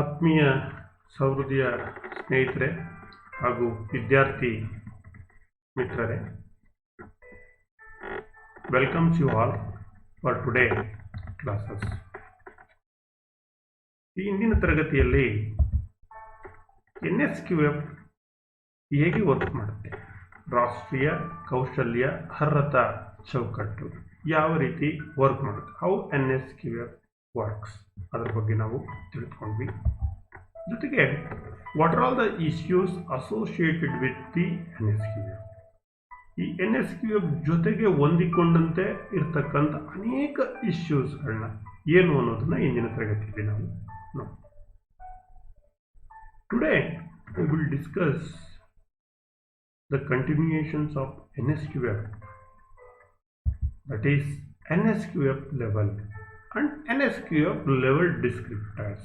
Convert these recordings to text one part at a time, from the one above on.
ಆತ್ಮೀಯ ಸಹೃದಯ ಸ್ನೇಹಿತರೆ ಹಾಗೂ ವಿದ್ಯಾರ್ಥಿ ಮಿತ್ರರೇ, welcomes you all for today classes. ಈ ಇಂದಿನ ತರಗತಿಯಲ್ಲಿ NSQF ಹೇಗೆ ವರ್ಕ್ ಮಾಡುತ್ತೆ, ರಾಷ್ಟ್ರೀಯ ಕೌಶಲ್ಯ ಅರ್ಹತಾ ಚೌಕಟ್ಟು ಯಾವ ರೀತಿ ವರ್ಕ್ ಮಾಡುತ್ತೆ, ಹೌ NSQF ವರ್ಕ್ಸ್, ಅದರ ಬಗ್ಗೆ ನಾವು ತಿಳ್ಕೊಂಡ್ವಿ. ಜೊತೆಗೆ what are all the issues associated with the NSQF. ಈ NSQF ಜೊತೆಗೆ ಹೊಂದಿಕೊಂಡಂತೆ ಇರ್ತಕ್ಕಂಥ ಅನೇಕ ಇಶ್ಯೂಸ್ಗಳನ್ನ ಏನು ಅನ್ನೋದನ್ನ ಇಂದಿನ ತರಗತಿಯಲ್ಲಿ ನಾವು ನೋಡಿ. Today we will discuss the continuations of NSQF, that is NSQF level and NSQF level descriptors.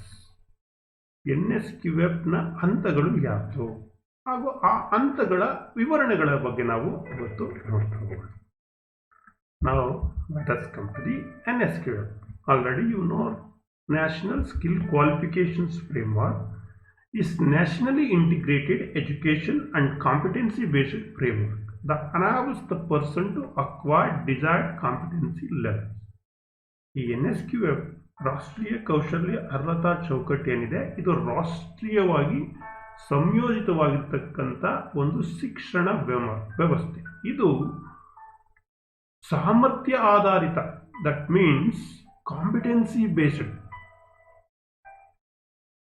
NSQF ನ ಹಂತಗಳು ಯಾವುದು ಹಾಗೂ ಆ ಹಂತಗಳ ವಿವರಣೆಗಳ ಬಗ್ಗೆ ನಾವು ಇವತ್ತು ನೋಡ್ತಾ ಹೋಗೋಣ. Now let us come to the NSQF. Already you know National Skill Qualifications Framework is nationally integrated education and competency based framework that enables the person to acquire desired competency levels. ಈ NSQF ರಾಷ್ಟ್ರೀಯ ಕೌಶಲ್ಯ ಅರ್ಹತಾ ಚೌಕಟ್ಟು ಏನಿದೆ, ಇದು ರಾಷ್ಟ್ರೀಯವಾಗಿ ಸಂಯೋಜಿತವಾಗಿರ್ತಕ್ಕಂಥ ಒಂದು ಶಿಕ್ಷಣ ವ್ಯವಸ್ಥೆ. ಇದು ಸಾಮರ್ಥ್ಯ ಆಧಾರಿತ, ದಟ್ ಮೀನ್ಸ್ ಕಾಂಪಿಟೆನ್ಸಿ ಬೇಸ್ಡ್,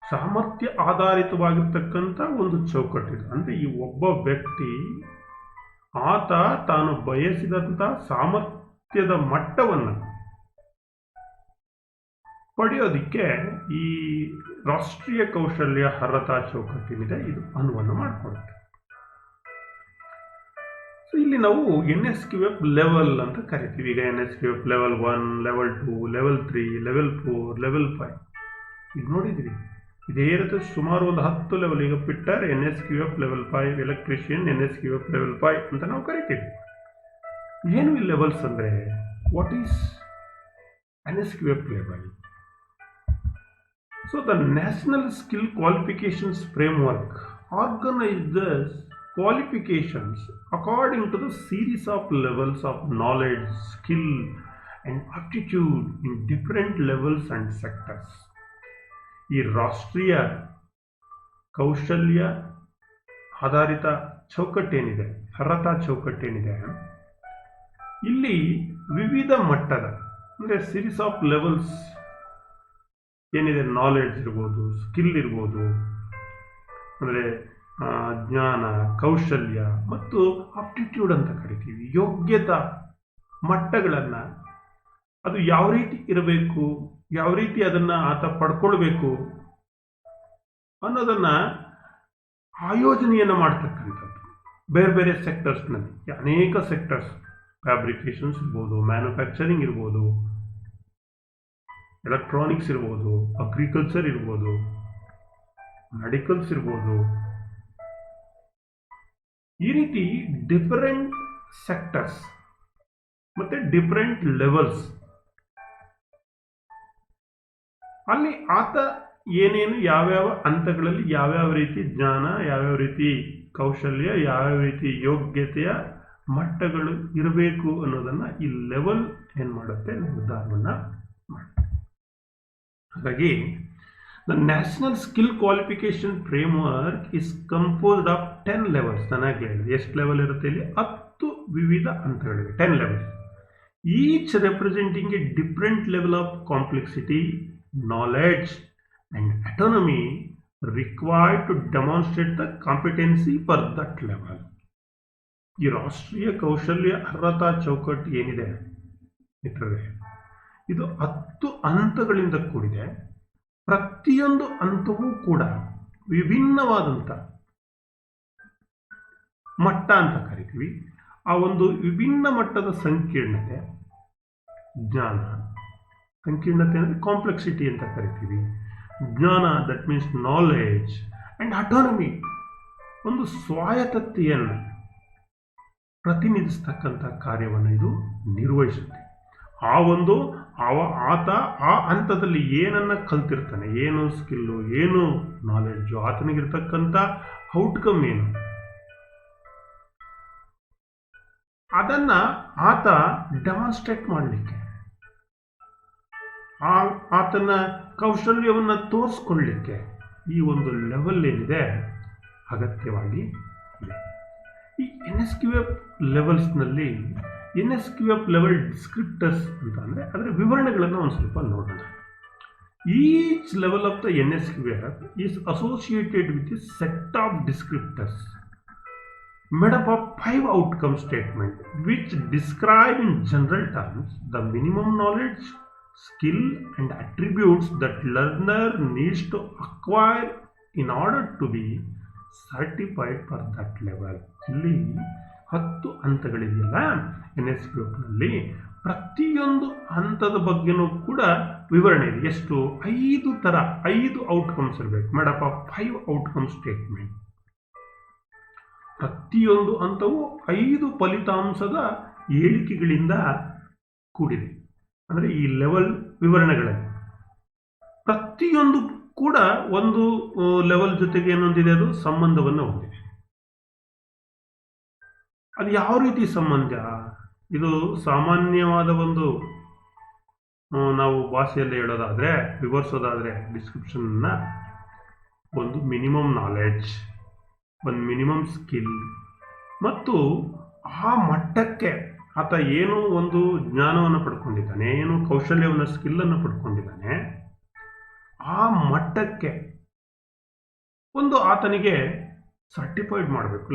ಸಾಮರ್ಥ್ಯ ಆಧಾರಿತವಾಗಿರ್ತಕ್ಕಂಥ ಒಂದು ಚೌಕಟ್ಟಿದೆ. ಅಂದರೆ ಈ ಒಬ್ಬ ವ್ಯಕ್ತಿ ಆತ ತಾನು ಬಯಸಿದಂಥ ಸಾಮರ್ಥ್ಯದ ಮಟ್ಟವನ್ನು ಪಡೆಯೋದಿಕ್ಕೆ ಈ ರಾಷ್ಟ್ರೀಯ ಕೌಶಲ್ಯ ಅರ್ಹತಾ ಚೌಕಟ್ಟಿನಿದೆ, ಇದು ಅನುವನ್ನು ಮಾಡಿಕೊಡುತ್ತೆ. ಸೊ ಇಲ್ಲಿ ನಾವು NSQF ಲೆವೆಲ್ ಅಂತ ಕರಿತೀವಿ. ಈಗ NSQF level 1, level 2, level 3, level 4, level 5 ಈಗ ನೋಡಿದ್ವಿ. ಇದೇ ರೀತಿ ಸುಮಾರು ಒಂದು 10 ಲೆವೆಲ್. ಈಗ fitter NSQF level 5, electrician NSQF level 5 ಅಂತ ನಾವು ಕರಿತೀವಿ. ಏನು ಈ ಲೆವೆಲ್ಸ್ ಅಂದರೆ, what is NSQF level? So the National Skill Qualifications Framework organizes qualifications according to the series of levels of knowledge, skill and aptitude in different levels and sectors. ಈ ರಾಷ್ಟ್ರೀಯ ಕೌಶಲ್ಯ ಆಧಾರಿತ ಚೌಕಟ್ಟೇನಿದೆ, ಅರ್ಹತಾ ಚೌಕಟ್ಟೇನಿದೆ, ಇಲ್ಲಿ ವಿವಿಧ ಮಟ್ಟದ ಅಂದರೆ ಸೀರೀಸ್ ಆಫ್ ಲೆವೆಲ್ಸ್ ಏನಿದೆ, ನಾಲೆಡ್ಜ್ ಇರ್ಬೋದು, ಸ್ಕಿಲ್ ಇರ್ಬೋದು, ಅಂದರೆ ಜ್ಞಾನ, ಕೌಶಲ್ಯ ಮತ್ತು ಆಪ್ಟಿಟ್ಯೂಡ್ ಅಂತ ಕರಿತೀವಿ, ಯೋಗ್ಯತಾ ಮಟ್ಟಗಳನ್ನು ಅದು ಯಾವ ರೀತಿ ಇರಬೇಕು, ಯಾವ ರೀತಿ ಅದನ್ನು ಆತ ಪಡ್ಕೊಳ್ಬೇಕು ಅನ್ನೋದನ್ನು ಆಯೋಜನೆಯನ್ನು ಮಾಡ್ತಕ್ಕಂಥದ್ದು. ಬೇರೆ ಬೇರೆ ಸೆಕ್ಟರ್ಸ್ನಲ್ಲಿ ಅನೇಕ ಸೆಕ್ಟರ್ಸ್, ಫ್ಯಾಬ್ರಿಕೇಶನ್ಸ್ ಇರ್ಬೋದು, ಮ್ಯಾನುಫ್ಯಾಕ್ಚರಿಂಗ್ ಇರ್ಬೋದು, ಎಲೆಕ್ಟ್ರಾನಿಕ್ಸ್ ಇರ್ಬೋದು, ಅಗ್ರಿಕಲ್ಚರ್ ಇರ್ಬೋದು, ಮೆಡಿಕಲ್ಸ್ ಇರ್ಬೋದು, ಈ ರೀತಿ ಡಿಫರೆಂಟ್ ಸೆಕ್ಟರ್ಸ್ ಮತ್ತೆ ಡಿಫರೆಂಟ್ ಲೆವೆಲ್ಸ್ ಅಲ್ಲಿ ಆತ ಏನೇನು ಯಾವ್ಯಾವ ಹಂತಗಳಲ್ಲಿ ಯಾವ್ಯಾವ ರೀತಿ ಜ್ಞಾನ, ಯಾವ್ಯಾವ ರೀತಿ ಕೌಶಲ್ಯ, ಯಾವ್ಯಾವ ರೀತಿ ಯೋಗ್ಯತೆಯ ಮಟ್ಟಗಳು ಇರಬೇಕು ಅನ್ನೋದನ್ನ ಈ ಲೆವೆಲ್ ಏನ್ ಮಾಡುತ್ತೆ, ನಿರ್ಧಾರವನ್ನ ಮಾಡುತ್ತೆ. ಹಾಗಾಗಿ the national skill qualification framework is composed of 10 levels. ಚೆನ್ನಾಗಿ ಹೇಳಿದೆ. ಎಷ್ಟು ಲೆವೆಲ್ ಇರುತ್ತೆ ಇಲ್ಲಿ? 10 ವಿವಿಧ ಹಂತಗಳಿವೆ, 10 levels, each representing A different level of complexity, knowledge and autonomy required to demonstrate the competency for that level. ಈ ರಾಷ್ಟ್ರೀಯ ಕೌಶಲ್ಯ ಅರ್ಹತಾ ಚೌಕಟ್ಟು ಏನಿದೆ ಮಿತ್ರರೇ, ಇದು 10 ಹಂತಗಳಿಂದ ಕೂಡಿದೆ. ಪ್ರತಿಯೊಂದು ಹಂತವೂ ಕೂಡ ವಿಭಿನ್ನವಾದಂಥ ಮಟ್ಟ ಅಂತ ಕರಿತೀವಿ. ಆ ಒಂದು ವಿಭಿನ್ನ ಮಟ್ಟದ ಸಂಕೀರ್ಣತೆ, ಜ್ಞಾನ, ಸಂಕೀರ್ಣತೆ ಅಂದರೆ ಕಾಂಪ್ಲೆಕ್ಸಿಟಿ ಅಂತ ಕರಿತೀವಿ. ಜ್ಞಾನ, that means knowledge and autonomy, ಒಂದು ಸ್ವಾಯತ್ತತೆಯನ್ನು ಪ್ರತಿನಿಧಿಸ್ತಕ್ಕಂಥ ಕಾರ್ಯವನ್ನು ಇದು ನಿರ್ವಹಿಸುತ್ತೆ. ಆ ಒಂದು ಆತ ಆ ಹಂತದಲ್ಲಿ ಏನನ್ನ ಕಲ್ತಿರ್ತಾನೆ, ಏನು ಸ್ಕಿಲ್ಲು, ಏನು ನಾಲೆಡ್ಜು, ಆತನಿಗಿರ್ತಕ್ಕಂಥ ಔಟ್ಕಮ್ ಏನು, ಅದನ್ನ ಆತ ಡೆಮಾನ್ಸ್ಟ್ರೇಟ್ ಮಾಡಲಿಕ್ಕೆ, ಆತನ ಕೌಶಲ್ಯವನ್ನ ತೋರಿಸ್ಕೊಳ್ಳಿಕ್ಕೆ ಈ ಒಂದು ಲೆವೆಲ್ ಏನಿದೆ ಅಗತ್ಯವಾಗಿ ಇದೆ. ಈ NSQF ಲೆವೆಲ್ಸ್ನಲ್ಲಿ NSQF ಲೆವೆಲ್ ಡಿಸ್ಕ್ರಿಪ್ಟರ್ಸ್ ಅಂತ ಅಂದರೆ ಅದರ ವಿವರಣೆಗಳನ್ನು ಒಂದು ಸ್ವಲ್ಪ ನೋಡೋಣ. Each level of the NSQF is associated with a set of descriptors made up of 5 outcome statements which describe in general terms the minimum knowledge, skill and attributes that learner needs to acquire in order to be certified for that level. ಇಲ್ಲಿ 10 ಹಂತಗಳಿದೆಯಲ್ಲ NSQFನಲ್ಲಿ, ಪ್ರತಿಯೊಂದು ಹಂತದ ಬಗ್ಗೆನೂ ಕೂಡ ವಿವರಣೆ ಇದೆ. ಎಷ್ಟು? 5 outcomes ಇರಬೇಕು. Made up of 5 outcome statement. ಪ್ರತಿಯೊಂದು ಹಂತವು 5 ಫಲಿತಾಂಶದ ಹೇಳಿಕೆಗಳಿಂದ ಕೂಡಿದೆ. ಅಂದರೆ ಈ ಲೆವೆಲ್ ವಿವರಣೆಗಳಲ್ಲಿ ಪ್ರತಿಯೊಂದು ಕೂಡ ಒಂದು ಲೆವೆಲ್ ಜೊತೆಗೆ ಏನೊಂದಿದೆ, ಅದು ಸಂಬಂಧವನ್ನು ಹೊಂದಿದೆ. ಅದು ಯಾವ ರೀತಿ ಸಂಬಂಧ? ಇದು ಸಾಮಾನ್ಯವಾದ ಒಂದು ನಾವು ಭಾಷೆಯಲ್ಲಿ ಹೇಳೋದಾದ್ರೆ, ವಿವರಿಸೋದಾದ್ರೆ ಡಿಸ್ಕ್ರಿಪ್ಷನ್ನ ಒಂದು ಮಿನಿಮಮ್ ನಾಲೆಡ್ಜ್, ಒಂದು ಮಿನಿಮಮ್ ಸ್ಕಿಲ್ ಮತ್ತು ಆ ಮಟ್ಟಕ್ಕೆ ಆತ ಏನು ಒಂದು ಜ್ಞಾನವನ್ನು ಪಡ್ಕೊಂಡಿದ್ದಾನೆ, ಏನು ಕೌಶಲ್ಯವನ್ನು, ಸ್ಕಿಲ್ಲನ್ನು ಪಡ್ಕೊಂಡಿದ್ದಾನೆ, ಆ ಮಟ್ಟಕ್ಕೆ ಒಂದು ಆತನಿಗೆ ಸರ್ಟಿಫೈಡ್ ಮಾಡಬೇಕು.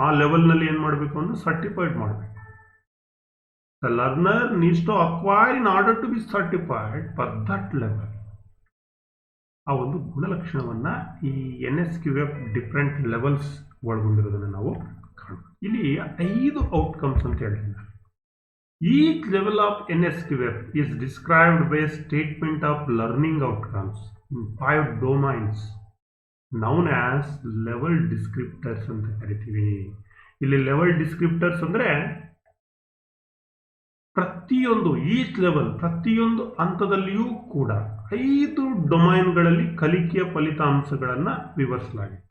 ಆ ಲೆವೆಲ್ನಲ್ಲಿ ಏನು ಮಾಡಬೇಕು ಅಂದ್ರೆ ಸರ್ಟಿಫೈಡ್ ಮಾಡಬೇಕು. The learner needs to acquire in order to be certified for that level. ಆ ಒಂದು ಗುಣಲಕ್ಷಣವನ್ನ ಈ NSQF ಡಿಫ್ರೆಂಟ್ ಲೆವೆಲ್ಸ್ ಒಳಗೊಂಡಿರೋದನ್ನು ನಾವು ಕಾಣ್ತೀವಿ. ಇಲ್ಲಿ 5 ಔಟ್ಕಮ್ಸ್ ಅಂತ ಹೇಳ್ತೀನಿ. Each level of NSQF is described by statement of learning outcomes in 5 domains known as level descriptors ಅಂತ ಕರಿತೀವಿ. ಇಲ್ಲಿ ಲೆವೆಲ್ ಡಿಸ್ಕ್ರಿಪ್ಟರ್ಸ್ ಅಂದ್ರೆ ಈಚ್ ಲೆವೆಲ್ ಪ್ರತಿಯೊಂದು ಹಂತದಲ್ಲಿಯೂ ಕೂಡ 5 ಡೊಮೈನ್ಗಳಲ್ಲಿ ಕಲಿಕೆಯ ಫಲಿತಾಂಶಗಳನ್ನು ವಿವರಿಸಲಾಗಿದೆ.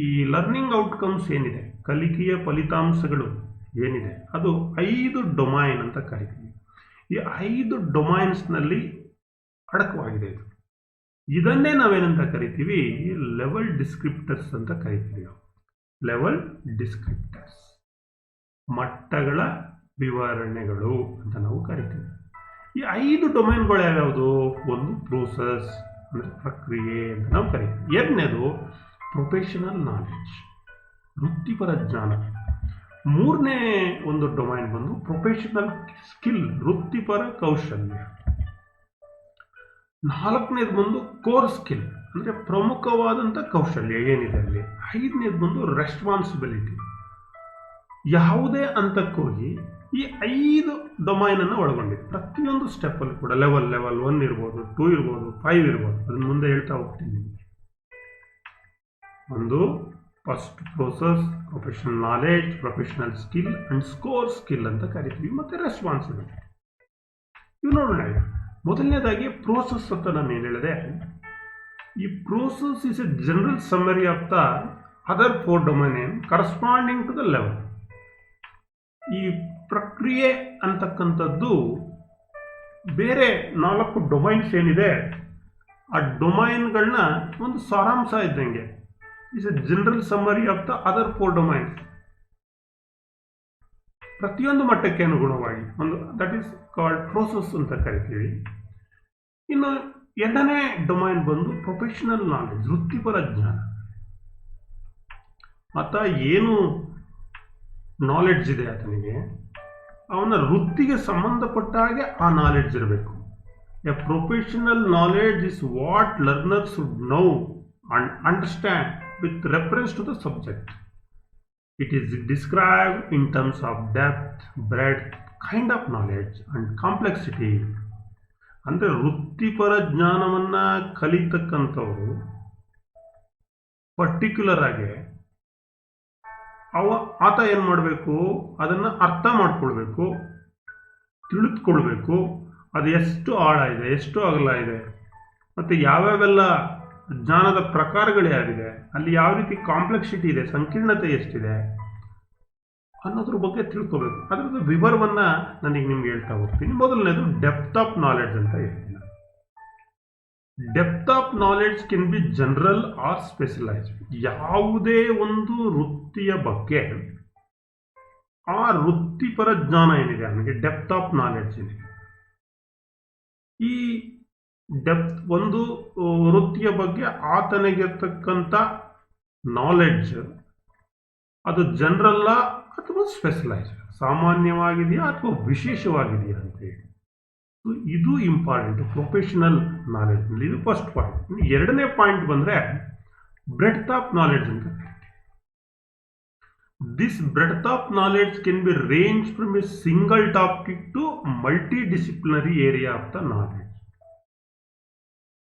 ಈ ಲರ್ನಿಂಗ್ ಔಟ್ಕಮ್ಸ್ ಏನಿದೆ, ಕಲಿಕೆಯ ಫಲಿತಾಂಶಗಳು ಏನಿದೆ, ಅದು 5 ಡೊಮೈನ್ ಅಂತ ಕರಿತೀವಿ. ಈ 5 ಡೊಮೈನ್ಸ್ನಲ್ಲಿ ಅಡಕವಾಗಿದೆ. ಇದನ್ನೇ ನಾವೇನಂತ ಕರಿತೀವಿ? ಲೆವೆಲ್ ಡಿಸ್ಕ್ರಿಪ್ಟರ್ಸ್ ಅಂತ ಕರಿತೀವಿ. ನಾವು ಲೆವೆಲ್ ಡಿಸ್ಕ್ರಿಪ್ಟರ್ಸ್, ಮಟ್ಟಗಳ ವಿವರಣೆಗಳು ಅಂತ ನಾವು ಕರಿತೀವಿ. ಈ 5 ಡೊಮೈನ್ಗಳು ಯಾವ್ಯಾವುದು? ಒಂದು ಪ್ರೋಸೆಸ್ ಅಂದರೆ ಪ್ರಕ್ರಿಯೆ ಅಂತ ನಾವು ಕರಿತೀವಿ. ಎರಡನೇದು ಪ್ರೊಫೆಷನಲ್ ನಾಲೆಡ್ಜ್, ವೃತ್ತಿಪರ ಜ್ಞಾನ. ಮೂರನೇ ಒಂದು ಡೊಮೈನ್ ಬಂದು ಪ್ರೊಫೆಷನಲ್ ಸ್ಕಿಲ್, ವೃತ್ತಿಪರ ಕೌಶಲ್ಯ. ನಾಲ್ಕನೇದು ಬಂದು ಕೋರ್ ಸ್ಕಿಲ್ ಅಂದರೆ ಪ್ರಮುಖವಾದಂಥ ಕೌಶಲ್ಯ ಏನಿದೆ ಅಲ್ಲಿ. ಐದನೇದು ಬಂದು ರೆಸ್ಪಾನ್ಸಿಬಿಲಿಟಿ. ಯಾವುದೇ ಹಂತಕ್ಕೋಗಿ ಈ 5 ಡೊಮೈನನ್ನು ಒಳಗೊಂಡಿದೆ. ಪ್ರತಿಯೊಂದು ಸ್ಟೆಪ್ಪಲ್ಲಿ ಕೂಡ ಲೆವೆಲ್ 1 ಇರ್ಬೋದು, 2 ಇರ್ಬೋದು, 5 ಇರ್ಬೋದು. ಅದನ್ನ ಮುಂದೆ ಹೇಳ್ತಾ ಹೋಗ್ತೀನಿ ನಿಮಗೆ. ಒಂದು first process, professional knowledge, professional skill and score skill ಅಂತ ಕರಿತೀವಿ. ಮತ್ತೆ ರೆಸ್ಪಾನ್ಸಿಬಿಲಿಟಿ. ಇವು ನೋಡೋಣ. ಮೊದಲನೇದಾಗಿ ಪ್ರೋಸೆಸ್ ಅಂತ ನಾನು ಏನು ಹೇಳಿದೆ. ಈ process is a general summary of the other 4 domain corresponding to the level. ಈ ಪ್ರಕ್ರಿಯೆ ಅಂತಕ್ಕಂಥದ್ದು ಬೇರೆ 4 ಡೊಮೈನ್ಸ್ ಏನಿದೆ ಆ ಡೊಮೈನ್ಗಳನ್ನ ಒಂದು ಸಾರಾಂಶ ಇದ್ದಂಗೆ. Is a general summary of the other 4 domains. ಪ್ರತಿಯೊಂದು ಮಟ್ಟಕ್ಕೆ ಅನುಗುಣವಾಗಿ ಒಂದು ದಟ್ ಈಸ್ ಕಾಲ್ಡ್ ಪ್ರೋಸೆಸ್ ಅಂತ ಕರಿತೀವಿ. ಇನ್ನು ಎರಡನೇ ಡೊಮೈನ್ ಬಂದು ಪ್ರೊಫೆಷನಲ್ ನಾಲೆಡ್ಜ್, ವೃತ್ತಿಪರ ಜ್ಞಾನ. ಆತ ಏನು ನಾಲೆಡ್ಜ್ ಇದೆ ಆತನಿಗೆ, ಅವನ ವೃತ್ತಿಗೆ ಸಂಬಂಧಪಟ್ಟ ಹಾಗೆ ಆ ನಾಲೆಡ್ಜ್ ಇರಬೇಕು. A professional knowledge is what learners should know and understand with reference to the subject. It is described in terms of depth, breadth, kind of knowledge and complexity. ಅಂದರೆ ವೃತ್ತಿಪರ ಜ್ಞಾನವನ್ನ ಕಲಿತಕ್ಕಂಥವರು ಪರ್ಟಿಕ್ಯುಲರ್ ಆಗಿ ಆತ ಏನು ಮಾಡಬೇಕು, ಅದನ್ನು ಅರ್ಥ ಮಾಡ್ಕೊಳ್ಬೇಕು, ತಿಳಿದುಕೊಳ್ಬೇಕು. ಅದು ಎಷ್ಟು ಆಳ ಇದೆ, ಎಷ್ಟು ಅಗಲ ಇದೆ, ಮತ್ತು ಯಾವ್ಯಾವೆಲ್ಲ ಜ್ಞಾನದ ಪ್ರಕಾರಗಳು ಯಾವಿದೆ, ಅಲ್ಲಿ ಯಾವ ರೀತಿ ಕಾಂಪ್ಲೆಕ್ಸಿಟಿ ಇದೆ, ಸಂಕೀರ್ಣತೆ ಎಷ್ಟಿದೆ ಅನ್ನೋದ್ರ ಬಗ್ಗೆ ತಿಳ್ಕೋಬೇಕು. ಅದರದ್ದು ವಿವರವನ್ನು ನನಗೆ ನಿಮ್ಗೆ ಹೇಳ್ತಾ ಹೋಗ್ತೀನಿ. ಮೊದಲನೇದು ಡೆಪ್ತ್ ಆಫ್ ನಾಲೆಡ್ಜ್ ಅಂತ ಹೇಳ್ತೀನಿ. Depth of knowledge can be general or specialised. ಯಾವುದೇ ಒಂದು ವೃತ್ತಿಯ ಬಗ್ಗೆ ಆ ವೃತ್ತಿಪರ ಜ್ಞಾನ ಏನಿದೆ ಅವನಿಗೆ ಡೆಪ್ತ್ ಆಫ್ ನಾಲೆಡ್ಜ್ ಏನಿದೆ. ಈ ಡೆಪ್ತ್ ಒಂದು ವೃತ್ತಿಯ ಬಗ್ಗೆ ಆತನಿಗಿರ್ತಕ್ಕಂಥ ನಾಲೆಡ್ಜ್ ಅದು ಜನರಲ್ಲ ಅಥವಾ ಸ್ಪೆಷಲೈಸ್ಡ್, ಸಾಮಾನ್ಯವಾಗಿದೆಯಾ ಅಥವಾ ವಿಶೇಷವಾಗಿದೆಯಾ ಅಂತ ಹೇಳಿ. ಇದು ಇಂಪಾರ್ಟೆಂಟ್ ಪ್ರೊಫೆಷನಲ್ ನಾಲೆಡ್ಜ್ನಲ್ಲಿ. ಇದು ಫಸ್ಟ್ ಪಾಯಿಂಟ್. ಎರಡನೇ ಪಾಯಿಂಟ್ ಬಂದರೆ ಬ್ರೆಡ್ತ್ ಆಫ್ ನಾಲೆಡ್ಜ್ ಅಂತ ಕರಿತೀವಿ. This breadth of knowledge can be range from a single topic to multidisciplinary area of the knowledge.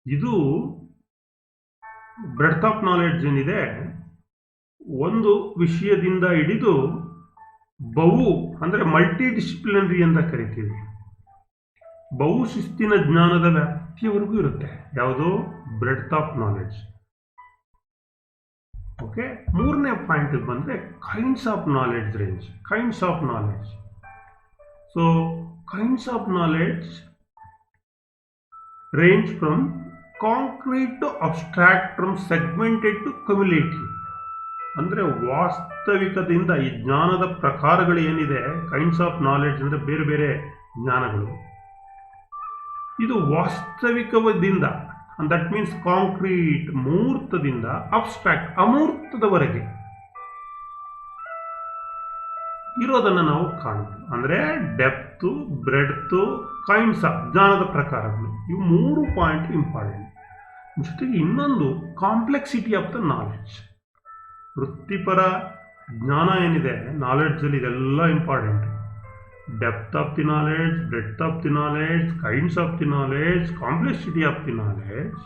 ಇದು ಬ್ರೆಡ್ತ್ ಆಫ್ ನಾಲೆಡ್ಜ್ ಏನಿದೆ, ಒಂದು ವಿಷಯದಿಂದ ಹಿಡಿದು ಅಂದರೆ ಮಲ್ಟಿ ಡಿಸಿಪ್ಲಿನರಿ ಅಂತ ಕರಿತೀವಿ, ಬಹು ಶಿಸ್ತಿನ ಜ್ಞಾನದ ವ್ಯಾಪ್ತಿಯವರೆಗೂ ಇರುತ್ತೆ. ಯಾವುದು? Breadth of knowledge. ಓಕೆ. ಮೂರನೇ ಪಾಯಿಂಟ್ ಬಂದರೆ kinds of knowledge range. Kinds of knowledge. So kinds of knowledge range from concrete to abstract, from segmented to cumulative. ಅಂದರೆ ವಾಸ್ತವಿಕದಿಂದ ಈ ಜ್ಞಾನದ ಪ್ರಕಾರಗಳು ಏನಿದೆ, ಕೈಂಡ್ಸ್ ಆಫ್ ನಾಲೆಡ್ಜ್ ಅಂದರೆ ಬೇರೆ ಬೇರೆ ಜ್ಞಾನಗಳು, ಇದು ವಾಸ್ತವಿಕದಿಂದ, ದಟ್ ಮೀನ್ಸ್ ಕಾಂಕ್ರೀಟ್ ಮೂರ್ತದಿಂದ ಅಬ್ಸ್ಟ್ರಾಕ್ಟ್ ಅಮೂರ್ತದವರೆಗೆ ಇರೋದನ್ನು ನಾವು ಕಾಣ್ತೀವಿ. ಅಂದರೆ ಡೆಪ್ತು, ಬ್ರೆಡ್ತು, ಕೈಂಡ್ಸ್ ಆಫ್ ಜ್ಞಾನದ ಪ್ರಕಾರಗಳು, ಇವು ಮೂರು ಪಾಯಿಂಟ್ ಇಂಪಾರ್ಟೆಂಟ್. ಜೊತೆಗೆ ಇನ್ನೊಂದು ಕಾಂಪ್ಲೆಕ್ಸಿಟಿ ಆಫ್ ದ ನಾಲೆಡ್ಜ್. ವೃತ್ತಿಪರ ಜ್ಞಾನ ಏನಿದೆ ನಾಲೆಡ್ಜಲ್ಲಿ ಇದೆಲ್ಲ important. Depth of the knowledge, breadth of the knowledge, kinds of the knowledge, complexity of the knowledge.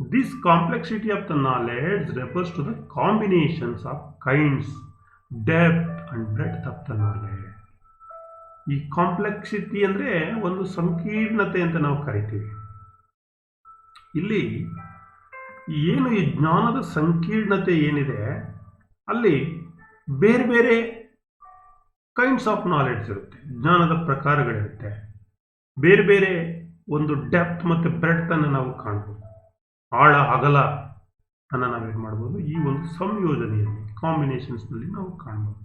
This complexity of the knowledge refers to the combinations of kinds, depth and breadth of the knowledge. ಈ complexity ಅಂದರೆ ಒಂದು ಸಂಕೀರ್ಣತೆ ಅಂತ ನಾವು ಕರಿತೀವಿ. ಇಲ್ಲಿ ಏನು ಈ ಜ್ಞಾನದ ಸಂಕೀರ್ಣತೆ ಏನಿದೆ, ಅಲ್ಲಿ ಬೇರೆ ಬೇರೆ ಕೈಂಡ್ಸ್ ಆಫ್ ನಾಲೆಡ್ಜ್ ಇರುತ್ತೆ, ಜ್ಞಾನದ ಪ್ರಕಾರಗಳಿರುತ್ತೆ. ಬೇರೆ ಬೇರೆ ಒಂದು ಡೆಪ್ತ್ ಮತ್ತು ಬ್ರೆಡ್ತ್ ಅನ್ನು ನಾವು ಕಾಣ್ಬೋದು, ಆಳ ಅಗಲ ಅನ್ನು ನಾವೇನು ಮಾಡ್ಬೋದು, ಈ ಒಂದು ಸಂಯೋಜನೆಯಲ್ಲಿ ಕಾಂಬಿನೇಷನ್ಸ್ನಲ್ಲಿ ನಾವು ಕಾಣ್ಬೋದು.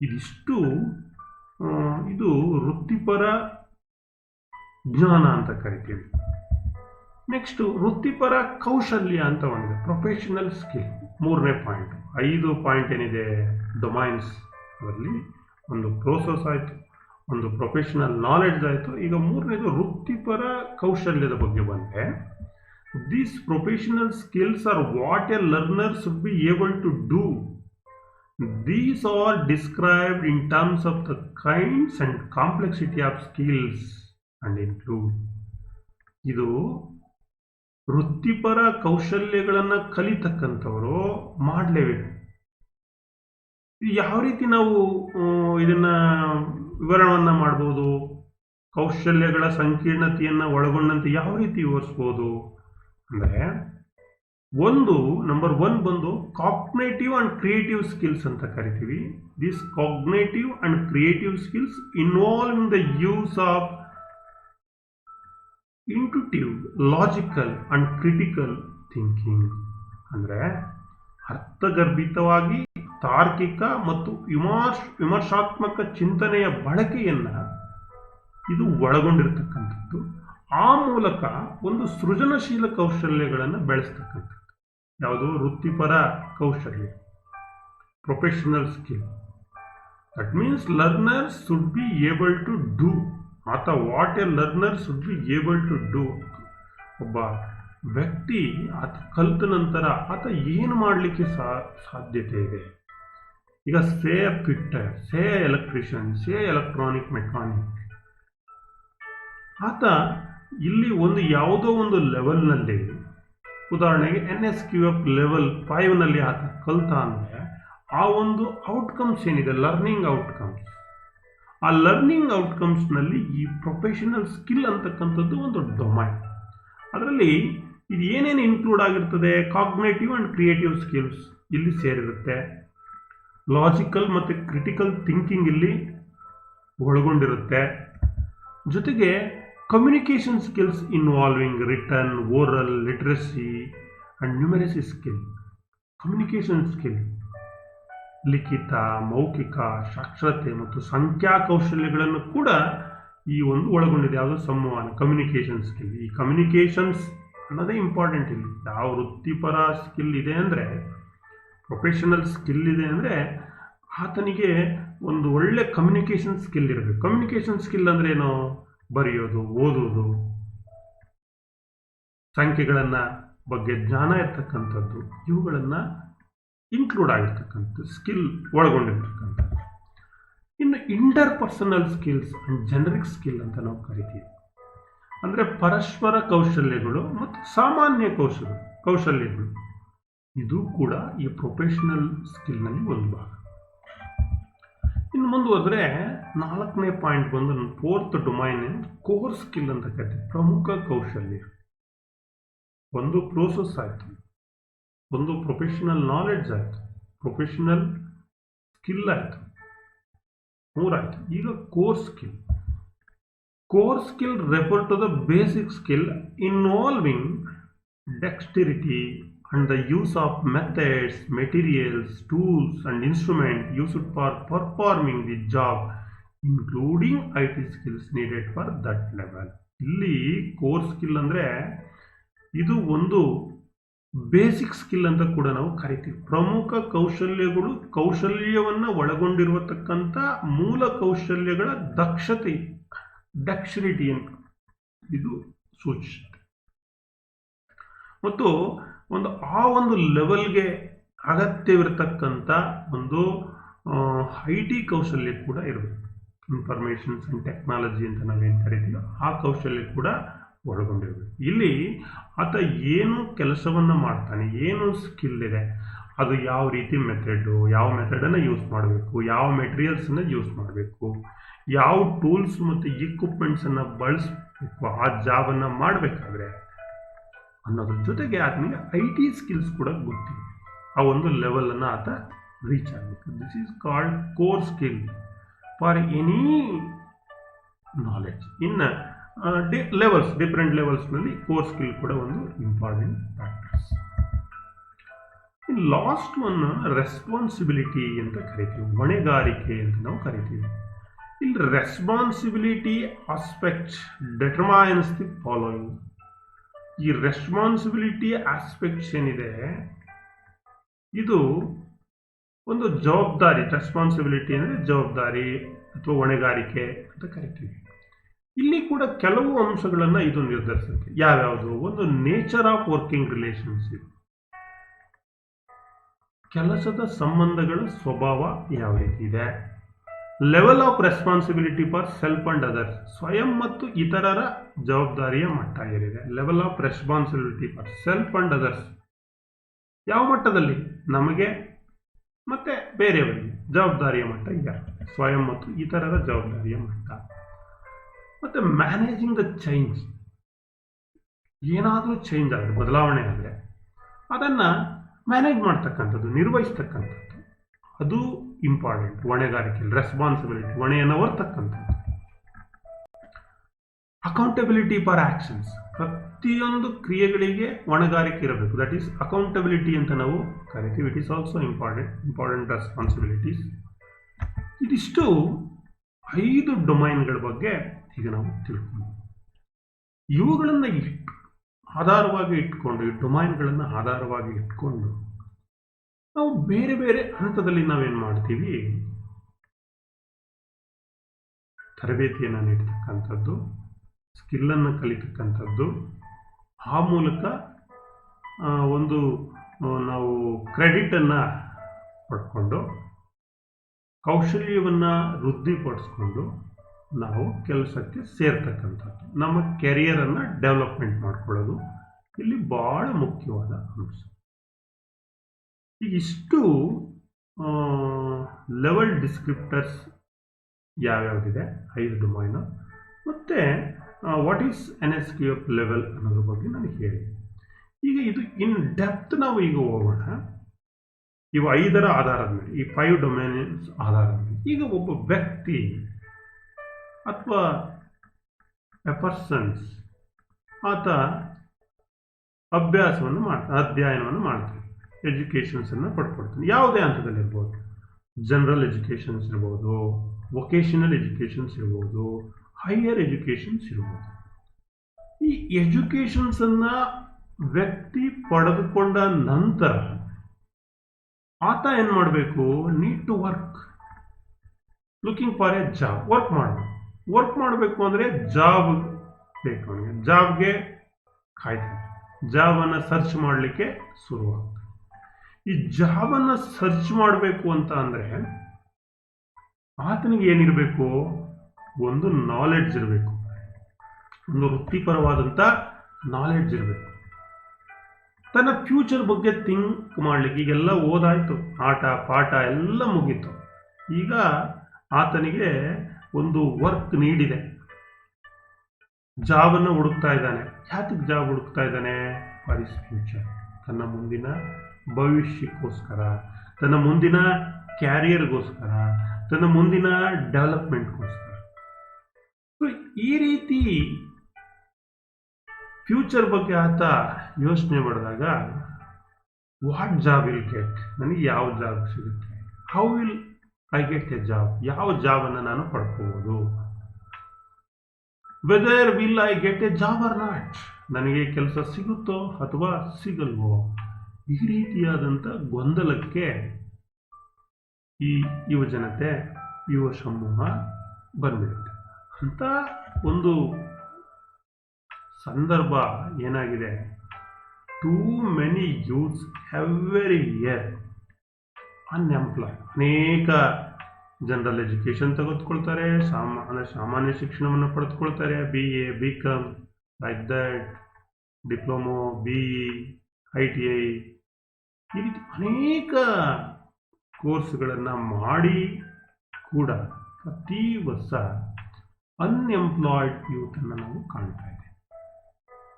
ಇದಿಷ್ಟು ಇದು ವೃತ್ತಿಪರ ಜ್ಞಾನ ಅಂತ ಕರಿತೀವಿ. ನೆಕ್ಸ್ಟು ವೃತ್ತಿಪರ ಕೌಶಲ್ಯ ಅಂತ ಒಂದು ಪ್ರೊಫೆಷನಲ್ ಸ್ಕಿಲ್. ಮೂರನೇ ಪಾಯಿಂಟ್. 5 ಪಾಯಿಂಟ್ ಏನಿದೆ ಡೊಮೈನ್ಸ್, ಅದರಲ್ಲಿ ಒಂದು ಪ್ರೋಸೆಸ್ ಆಯಿತು, ಒಂದು ಪ್ರೊಫೆಷನಲ್ ನಾಲೆಡ್ಜ್ ಆಯಿತು. ಈಗ ಮೂರನೇದು ವೃತ್ತಿಪರ ಕೌಶಲ್ಯದ ಬಗ್ಗೆ ಬಂದರೆ, these professional skills are what a learner should be able to do. These are described in terms of the kinds and complexity of skills and include. ಇದು ವೃತ್ತಿಪರ ಕೌಶಲ್ಯಗಳನ್ನು ಕಲಿತಕ್ಕಂಥವರು ಮಾಡಲೇಬೇಕು. ಯಾವ ರೀತಿ ನಾವು ಇದನ್ನು ವಿವರಣವನ್ನು ಮಾಡ್ಬೋದು, ಕೌಶಲ್ಯಗಳ ಸಂಕೀರ್ಣತೆಯನ್ನು ಒಳಗೊಂಡಂತೆ ಯಾವ ರೀತಿ ವಿವರಿಸ್ಬೋದು ಅಂದರೆ, ನಂಬರ್ 1 ಬಂದು ಕಾಗ್ನೇಟಿವ್ ಅಂಡ್ ಕ್ರಿಯೇಟಿವ್ ಸ್ಕಿಲ್ಸ್ ಅಂತ ಕರಿತೀವಿ. This cognitive and creative skills involving the use of intuitive, logical and critical thinking. ಅಂದರೆ ಅರ್ಥಗರ್ಭಿತವಾಗಿ ತಾರ್ಕಿಕ ಮತ್ತು ವಿಮರ್ಶಾತ್ಮಕ ಚಿಂತನೆಯ ಬಳಕೆಯನ್ನು ಇದು ಒಳಗೊಂಡಿರ್ತಕ್ಕಂಥದ್ದು. ಆ ಮೂಲಕ ಒಂದು ಸೃಜನಶೀಲ ಕೌಶಲ್ಯಗಳನ್ನು ಬೆಳೆಸ್ತಕ್ಕಂಥದ್ದು ಯಾವುದು? ವೃತ್ತಿಪರ ಕೌಶಲ್ಯ, professional skill. That means learner should be able to do, what a learner should be able to do. ಒಬ್ಬ ವ್ಯಕ್ತಿ ಆತ ಕಲಿತ ನಂತರ ಆತ ಏನು ಮಾಡಲಿಕ್ಕೆ ಸಾಧ್ಯತೆ ಇದೆ. ಈಗ ಸೇ ಫಿಟ್ಟರ್, ಸೇ ಎಲೆಕ್ಟ್ರಿಷಿಯನ್, ಸೇ ಎಲೆಕ್ಟ್ರಾನಿಕ್ ಮೆಕ್ಯಾನಿಕ್, ಆತ ಇಲ್ಲಿ ಯಾವುದೋ ಒಂದು ಲೆವೆಲ್ನಲ್ಲಿ, ಉದಾಹರಣೆಗೆ NSQF ಲೆವೆಲ್ 5ನಲ್ಲಿ ಆತ ಕಲಿತ ಅಂದರೆ, ಆ ಒಂದು ಔಟ್ಕಮ್ಸ್ ಏನಿದೆ, ಲರ್ನಿಂಗ್ ಔಟ್ಕಮ್ಸ್, ಆ ಲರ್ನಿಂಗ್ ಔಟ್ಕಮ್ಸ್ನಲ್ಲಿ ಈ ಪ್ರೊಫೆಷನಲ್ ಸ್ಕಿಲ್ ಅಂತಕ್ಕಂಥದ್ದು ಒಂದು ಡೊಮೈನ್. ಅದರಲ್ಲಿ ಇದು ಏನೇನು ಇನ್ಕ್ಲೂಡ್ ಆಗಿರ್ತದೆ, ಕಾಗ್ನೇಟಿವ್ ಆ್ಯಂಡ್ ಕ್ರಿಯೇಟಿವ್ ಸ್ಕಿಲ್ಸ್ ಇಲ್ಲಿ ಸೇರಿರುತ್ತೆ, ಲಾಜಿಕಲ್ ಮತ್ತು ಕ್ರಿಟಿಕಲ್ ಥಿಂಕಿಂಗ್ ಇಲ್ಲಿ ಒಳಗೊಂಡಿರುತ್ತೆ, ಜೊತೆಗೆ communication skills involving return, oral, literacy and numeracy skill. Communication skill ಲಿಖಿತ, ಮೌಖಿಕ, ಸಾಕ್ಷರತೆ ಮತ್ತು ಸಂಖ್ಯಾ ಕೌಶಲ್ಯಗಳನ್ನು ಕೂಡ ಈ ಒಂದು ಒಳಗೊಂಡಿದೆ. ಯಾವುದು ಸಂವಹನ, ಕಮ್ಯುನಿಕೇಷನ್ ಸ್ಕಿಲ್. ಈ ಕಮ್ಯುನಿಕೇಷನ್ಸ್ ಅನ್ನೋದೇ ಇಂಪಾರ್ಟೆಂಟ್ ಇಲ್ಲಿ. ಯಾವ ವೃತ್ತಿಪರ ಸ್ಕಿಲ್ ಇದೆ ಅಂದರೆ, ಪ್ರೊಫೆಷನಲ್ ಸ್ಕಿಲ್ ಇದೆ ಅಂದರೆ ಆತನಿಗೆ ಒಂದು ಒಳ್ಳೆ ಕಮ್ಯುನಿಕೇಷನ್ ಸ್ಕಿಲ್ ಇರಬೇಕು. ಕಮ್ಯುನಿಕೇಷನ್ ಸ್ಕಿಲ್ ಅಂದ್ರೆ ಏನು? ಬರೆಯೋದು, ಓದೋದು, ಸಂಖ್ಯೆಗಳನ್ನು ಬಗ್ಗೆ ಜ್ಞಾನ ಇರ್ತಕ್ಕಂಥದ್ದು, ಇವುಗಳನ್ನು ಇನ್ಕ್ಲೂಡ್ ಆಗಿರ್ತಕ್ಕಂಥ ಸ್ಕಿಲ್ ಒಳಗೊಂಡಿರ್ತಕ್ಕಂಥದ್ದು. ಇನ್ನು inter personal skills and generic skill ಅಂತ ನಾವು ಕರಿತೀವಿ. ಅಂದರೆ ಪರಸ್ಪರ ಕೌಶಲ್ಯಗಳು ಮತ್ತು ಸಾಮಾನ್ಯ ಕೌಶಲ್ಯಗಳು, ಇದು ಕೂಡ ಈ ಪ್ರೊಫೆಷನಲ್ ಸ್ಕಿಲ್ನಲ್ಲಿ ಒಂದು ಭಾಗ. ಇನ್ನು ಮುಂದುವರೆದ್ರೆ 4ನೇ ಪಾಯಿಂಟ್ ಬಂದು ಫೋರ್ತ್ ಡೊಮೈನ್ ಕೋರ್ ಸ್ಕಿಲ್ ಅಂತ ಕರಿತೀವಿ. ಪ್ರಮುಖ ಕೌಶಲ್ಯ. ಒಂದು ಪ್ರೋಸೆಸ್ ಆಯಿತು, ಒಂದು ಪ್ರೊಫೆಷನಲ್ ನಾಲೆಡ್ಜ್ ಆಯಿತು, ಪ್ರೊಫೆಷನಲ್ ಸ್ಕಿಲ್ ಆಯಿತು, 3 ಆಯಿತು. ಈಗ core skill. Core skill refer to the basic skill involving dexterity and the use of methods, materials, tools and instruments used for performing the job, including IT skills needed for that level. ಇಲ್ಲಿ core skill ಅಂದರೆ ಇದು ಒಂದು basic skill ಅಂತ ಕೂಡ ನಾವು ಕರಿತೀವಿ. ಪ್ರಮುಖ ಕೌಶಲ್ಯಗಳು, ಕೌಶಲ್ಯವನ್ನು ಒಳಗೊಂಡಿರತಕ್ಕಂಥ ಮೂಲ ಕೌಶಲ್ಯಗಳ ದಕ್ಷತೆ, ಡೆಕ್ಸ್ಟರಿಟಿ ಅಂತ ಇದು ಸೂಚಿಸುತ್ತೆ. ಮತ್ತು ಆ ಒಂದು ಲೆವೆಲ್ಗೆ ಅಗತ್ಯವಿರತಕ್ಕಂಥ ಒಂದು IT ಕೌಶಲ್ಯ ಕೂಡ ಇರಬೇಕು. ಇನ್ಫಾರ್ಮೇಷನ್ಸ್ ಆ್ಯಂಡ್ ಟೆಕ್ನಾಲಜಿ ಅಂತ ನಾವೇನು ಕರಿತೀವಿ, ಆ ಕೌಶಲ್ಯ ಕೂಡ ಒಳಗೊಂಡಿರಬೇಕು. ಇಲ್ಲಿ ಆತ ಏನು ಕೆಲಸವನ್ನು ಮಾಡ್ತಾನೆ, ಏನು ಸ್ಕಿಲ್ ಇದೆ, ಅದು ಯಾವ ರೀತಿ ಮೆಥಡು, ಯಾವ ಮೆಥಡನ್ನು ಯೂಸ್ ಮಾಡಬೇಕು, ಯಾವ ಮೆಟೀರಿಯಲ್ಸನ್ನು ಯೂಸ್ ಮಾಡಬೇಕು, ಯಾವ ಟೂಲ್ಸ್ ಮತ್ತು ಇಕ್ವಿಪ್ಮೆಂಟ್ಸನ್ನು ಬಳಸಬೇಕು ಆ ಜಾಬನ್ನು ಮಾಡಬೇಕಾದ್ರೆ ಅನ್ನೋದ್ರ ಜೊತೆಗೆ ಆತನಿಗೆ IT ಸ್ಕಿಲ್ಸ್ ಕೂಡ ಗೊತ್ತಿದೆ. ಆ ಒಂದು ಲೆವೆಲನ್ನು ಆತ ರೀಚ್ ಆಗಬೇಕು. This is called core skill for any knowledge. ಇನ್ನು ಲೆವೆಲ್ಸ್, ಡಿಫ್ರೆಂಟ್ ಲೆವೆಲ್ಸ್ನಲ್ಲಿ ಕೋರ್ ಸ್ಕಿಲ್ ಕೂಡ ಒಂದು ಇಂಪಾರ್ಟೆಂಟ್ ಫ್ಯಾಕ್ಟರ್ಸ್. ಇನ್ನು ಲಾಸ್ಟ್ ಒನ್ ರೆಸ್ಪಾನ್ಸಿಬಿಲಿಟಿ ಅಂತ ಕರಿತೀವಿ, ಹೊಣೆಗಾರಿಕೆ ಅಂತ ನಾವು ಕರಿತೀವಿ. ಇಲ್ಲಿ ರೆಸ್ಪಾನ್ಸಿಬಿಲಿಟಿ ಆಸ್ಪೆಕ್ಟ್ ಡೆಟರ್ಮೈನ್ಸ್ ದಿ ಫಾಲೋಯಿಂಗ್. ಈ ರೆಸ್ಪಾನ್ಸಿಬಿಲಿಟಿ ಆಸ್ಪೆಕ್ಟ್ಸ್ ಏನಿದೆ, ಇದು ಒಂದು ಜವಾಬ್ದಾರಿ. ರೆಸ್ಪಾನ್ಸಿಬಿಲಿಟಿ ಅಂದರೆ ಜವಾಬ್ದಾರಿ ಅಥವಾ ಹೊಣೆಗಾರಿಕೆ ಅಂತ ಕರಿತೀವಿ. ಇಲ್ಲಿ ಕೂಡ ಕೆಲವು ಅಂಶಗಳನ್ನು ಇದು ನಿರ್ಧರಿಸುತ್ತೆ. ಯಾವ್ಯಾವುದು? ಒಂದು ನೇಚರ್ ಆಫ್ ವರ್ಕಿಂಗ್ ರಿಲೇಶನ್ಶಿಪ್, ಕೆಲಸದ ಸಂಬಂಧಗಳ ಸ್ವಭಾವ ಯಾವ ರೀತಿ ಇದೆ. Level of responsibility for self and others, ಸ್ವಯಂ ಮತ್ತು ಇತರರ ಜವಾಬ್ದಾರಿಯ ಮಟ್ಟ ಏನಿದೆ. Level of responsibility for self and others, ಯಾವ ಮಟ್ಟದಲ್ಲಿ ನಮಗೆ ಮತ್ತೆ ಬೇರೆಯವರಿಗೆ ಜವಾಬ್ದಾರಿಯ ಮಟ್ಟ ಇದೆ. ಸ್ವಯಂ ಮತ್ತು ಇತರರ ಜವಾಬ್ದಾರಿಯ ಮಟ್ಟ. ಮತ್ತೆ ಮ್ಯಾನೇಜಿಂಗ್ ದ ಚೇಂಜ್, ಏನಾದರೂ ಚೇಂಜ್ ಆದರೆ, ಬದಲಾವಣೆ ಆದರೆ ಅದನ್ನು ಮ್ಯಾನೇಜ್ ಮಾಡ್ತಕ್ಕಂಥದ್ದು, ನಿರ್ವಹಿಸ್ತಕ್ಕಂಥದ್ದು, ಅದು ಇಂಪಾರ್ಟೆಂಟ್. ಹೊಣೆಗಾರಿಕೆ, ರೆಸ್ಪಾನ್ಸಿಬಿಲಿಟಿ, ಹೊಣೆಯನ್ನು ಹೊರ್ತಕ್ಕಂಥದ್ದು. ಅಕೌಂಟಬಿಲಿಟಿ ಫಾರ್ ಆಕ್ಷನ್ಸ್, ಪ್ರತಿಯೊಂದು ಕ್ರಿಯೆಗಳಿಗೆ ಹೊಣೆಗಾರಿಕೆ ಇರಬೇಕು. ದಟ್ ಈಸ್ ಅಕೌಂಟಬಿಲಿಟಿ ಅಂತ ನಾವು ಕರಿತೀವಿ. It is also important responsibilities. ಇದಿಷ್ಟು 5 ಡೊಮೈನ್ಗಳ ಬಗ್ಗೆ ಈಗ ನಾವು ತಿಳ್ಕೊಂಡು, ಇವುಗಳನ್ನು ಆಧಾರವಾಗಿ ಇಟ್ಕೊಂಡು, ಈ ಡೊಮೈನ್ಗಳನ್ನು ಆಧಾರವಾಗಿ ಇಟ್ಕೊಂಡು ನಾವು ಬೇರೆ ಬೇರೆ ಹಂತದಲ್ಲಿ ನಾವೇನು ಮಾಡ್ತೀವಿ, ತರಬೇತಿಯನ್ನು ನೀಡ್ತಕ್ಕಂಥದ್ದು, ಸ್ಕಿಲ್ಲನ್ನು ಕಲಿತಕ್ಕಂಥದ್ದು, ಆ ಮೂಲಕ ಒಂದು ನಾವು ಕ್ರೆಡಿಟನ್ನು ಪಡ್ಕೊಂಡು ಕೌಶಲ್ಯವನ್ನು ವೃದ್ಧಿಪಡಿಸ್ಕೊಂಡು ನಾವು ಕೆಲಸಕ್ಕೆ ಸೇರ್ತಕ್ಕಂಥದ್ದು, ನಮ್ಮ ಕೆರಿಯರನ್ನು ಡೆವಲಪ್ಮೆಂಟ್ ಮಾಡ್ಕೊಳ್ಳೋದು ಇಲ್ಲಿ ಭಾಳ ಮುಖ್ಯವಾದ ಅಂಶ. ಇಷ್ಟು ಲೆವೆಲ್ ಡಿಸ್ಕ್ರಿಪ್ಟರ್ಸ್ ಯಾವ್ಯಾವುದಿದೆ 5 ಡೊಮೈನು, ಮತ್ತು ವಾಟ್ ಈಸ್ NSQF ಲೆವೆಲ್ ಅನ್ನೋದ್ರ ಬಗ್ಗೆ ನನಗೆ ಹೇಳಿ. ಈಗ ಇದು ಇನ್ ಡೆಪ್ತ್ ನಾವು ಈಗ ಹೋಗೋಣ. ಇವು 5ರ ಆಧಾರದ ಮೇಲೆ, ಈ 5 ಡೊಮೈನ್ಸ್ ಆಧಾರದ ಮೇಲೆ ಈಗ ಒಬ್ಬ ವ್ಯಕ್ತಿ ಅಥವಾ ಎ ಪರ್ಸನ್ಸ್ ಆತ ಅಧ್ಯಯನವನ್ನು ಮಾಡ್ತಾನೆ, ಎಜುಕೇಷನ್ಸನ್ನು ಪಡ್ಕೊಳ್ತಾನೆ. ಯಾವುದೇ ಹಂತದಲ್ಲಿರ್ಬೋದು, ಜನರಲ್ ಎಜುಕೇಷನ್ಸ್ ಇರ್ಬೋದು, ವೊಕೇಶನಲ್ ಎಜುಕೇಷನ್ಸ್ ಇರ್ಬೋದು, ಹೈಯರ್ ಎಜುಕೇಷನ್ಸ್ ಇರ್ಬೋದು. ಈ ಎಜುಕೇಷನ್ಸನ್ನು ವ್ಯಕ್ತಿ ಪಡೆದುಕೊಂಡ ನಂತರ ಆತ ಏನು ಮಾಡಬೇಕು? Need to work, looking for a job. Work ಮಾಡಬೇಕು ಅಂದರೆ ಜಾಬ್ ಬೇಕು ಅವನಿಗೆ. ಜಾಬ್ಗೆ ಕಾಯ್ತಾನೆ, ಜಾಬನ್ನು ಸರ್ಚ್ ಮಾಡಲಿಕ್ಕೆ ಶುರುವಾಗ್ತದೆ. ಈ ಜಾಬನ್ನು ಸರ್ಚ್ ಮಾಡಬೇಕು ಅಂತ ಅಂದರೆ ಆತನಿಗೆ ಏನಿರಬೇಕು? ಒಂದು ನಾಲೆಡ್ಜ್ ಇರಬೇಕು, ಒಂದು ವೃತ್ತಿಪರವಾದಂಥ ನಾಲೆಡ್ಜ್ ಇರಬೇಕು. ತನ್ನ ಫ್ಯೂಚರ್ ಬಗ್ಗೆ ಥಿಂಕ್ ಮಾಡಲಿಕ್ಕೆ, ಈಗೆಲ್ಲ ಓದಾಯಿತು, ಆಟ ಪಾಠ ಎಲ್ಲ ಮುಗೀತು. ಈಗ ಆತನಿಗೆ ಒಂದು ವರ್ಕ್ ನೀಡಿದೆ, ಜಾಬನ್ನು ಹುಡುಕ್ತಾ ಇದ್ದಾನೆ. ಯಾತಕ್ಕೆ ಜಾಬ್ ಹುಡುಕ್ತಾ ಇದ್ದಾನೆ? ಫಾರ್ ಇಸ್ ಫ್ಯೂಚರ್, ತನ್ನ ಮುಂದಿನ ಭವಿಷ್ಯಕ್ಕೋಸ್ಕರ, ತನ್ನ ಮುಂದಿನ ಕ್ಯಾರಿಯರ್ಗೋಸ್ಕರ, ತನ್ನ ಮುಂದಿನ ಡೆವಲಪ್ಮೆಂಟ್ಗೋಸ್ಕರ. ಈ ರೀತಿ ಫ್ಯೂಚರ್ ಬಗ್ಗೆ ಆತ ಯೋಚನೆ ಮಾಡಿದಾಗ, ವಾಟ್ ಜಾಬ್ ವಿಲ್ ಗೆಟ್, ನನಗೆ ಯಾವ ಜಾಬ್ ಸಿಗುತ್ತೆ, how will I get a job, ಯಾವ ಜಾಬನ್ನು ನಾನು ಪಡ್ಕೋಬೋದು, whether will I get a job or not, ನನಗೆ ಕೆಲಸ ಸಿಗುತ್ತೋ ಅಥವಾ ಸಿಗಲ್ವೋ. ಈ ರೀತಿಯಾದಂಥ ಗೊಂದಲಕ್ಕೆ ಈ ಯುವ ಜನತೆ, ಯುವ ಸಮೂಹ ಬಂದ್ಬಿಡುತ್ತೆ. ಅಂತ ಒಂದು ಸಂದರ್ಭ ಏನಾಗಿದೆ, too many youths every year unemploy. ಅನೇಕ ಜನರಲ್ ಎಜುಕೇಷನ್ ತೆಗೆದುಕೊಳ್ತಾರೆ, ಸಾಮಾನ್ಯ ಶಿಕ್ಷಣವನ್ನು ಪಡೆದುಕೊಳ್ತಾರೆ, BA, BCom, like that, diploma, BE, ITI, ಈ ರೀತಿ ಅನೇಕ ಕೋರ್ಸ್ಗಳನ್ನು ಮಾಡಿ ಕೂಡ ಪ್ರತಿ ವರ್ಷ ಅನ್ಎಂಪ್ಲಾಯ್ಡ್ ಯೂತನ್ನು ನಾವು ಕಾಣ್ತಾ ಇದ್ದೇವೆ.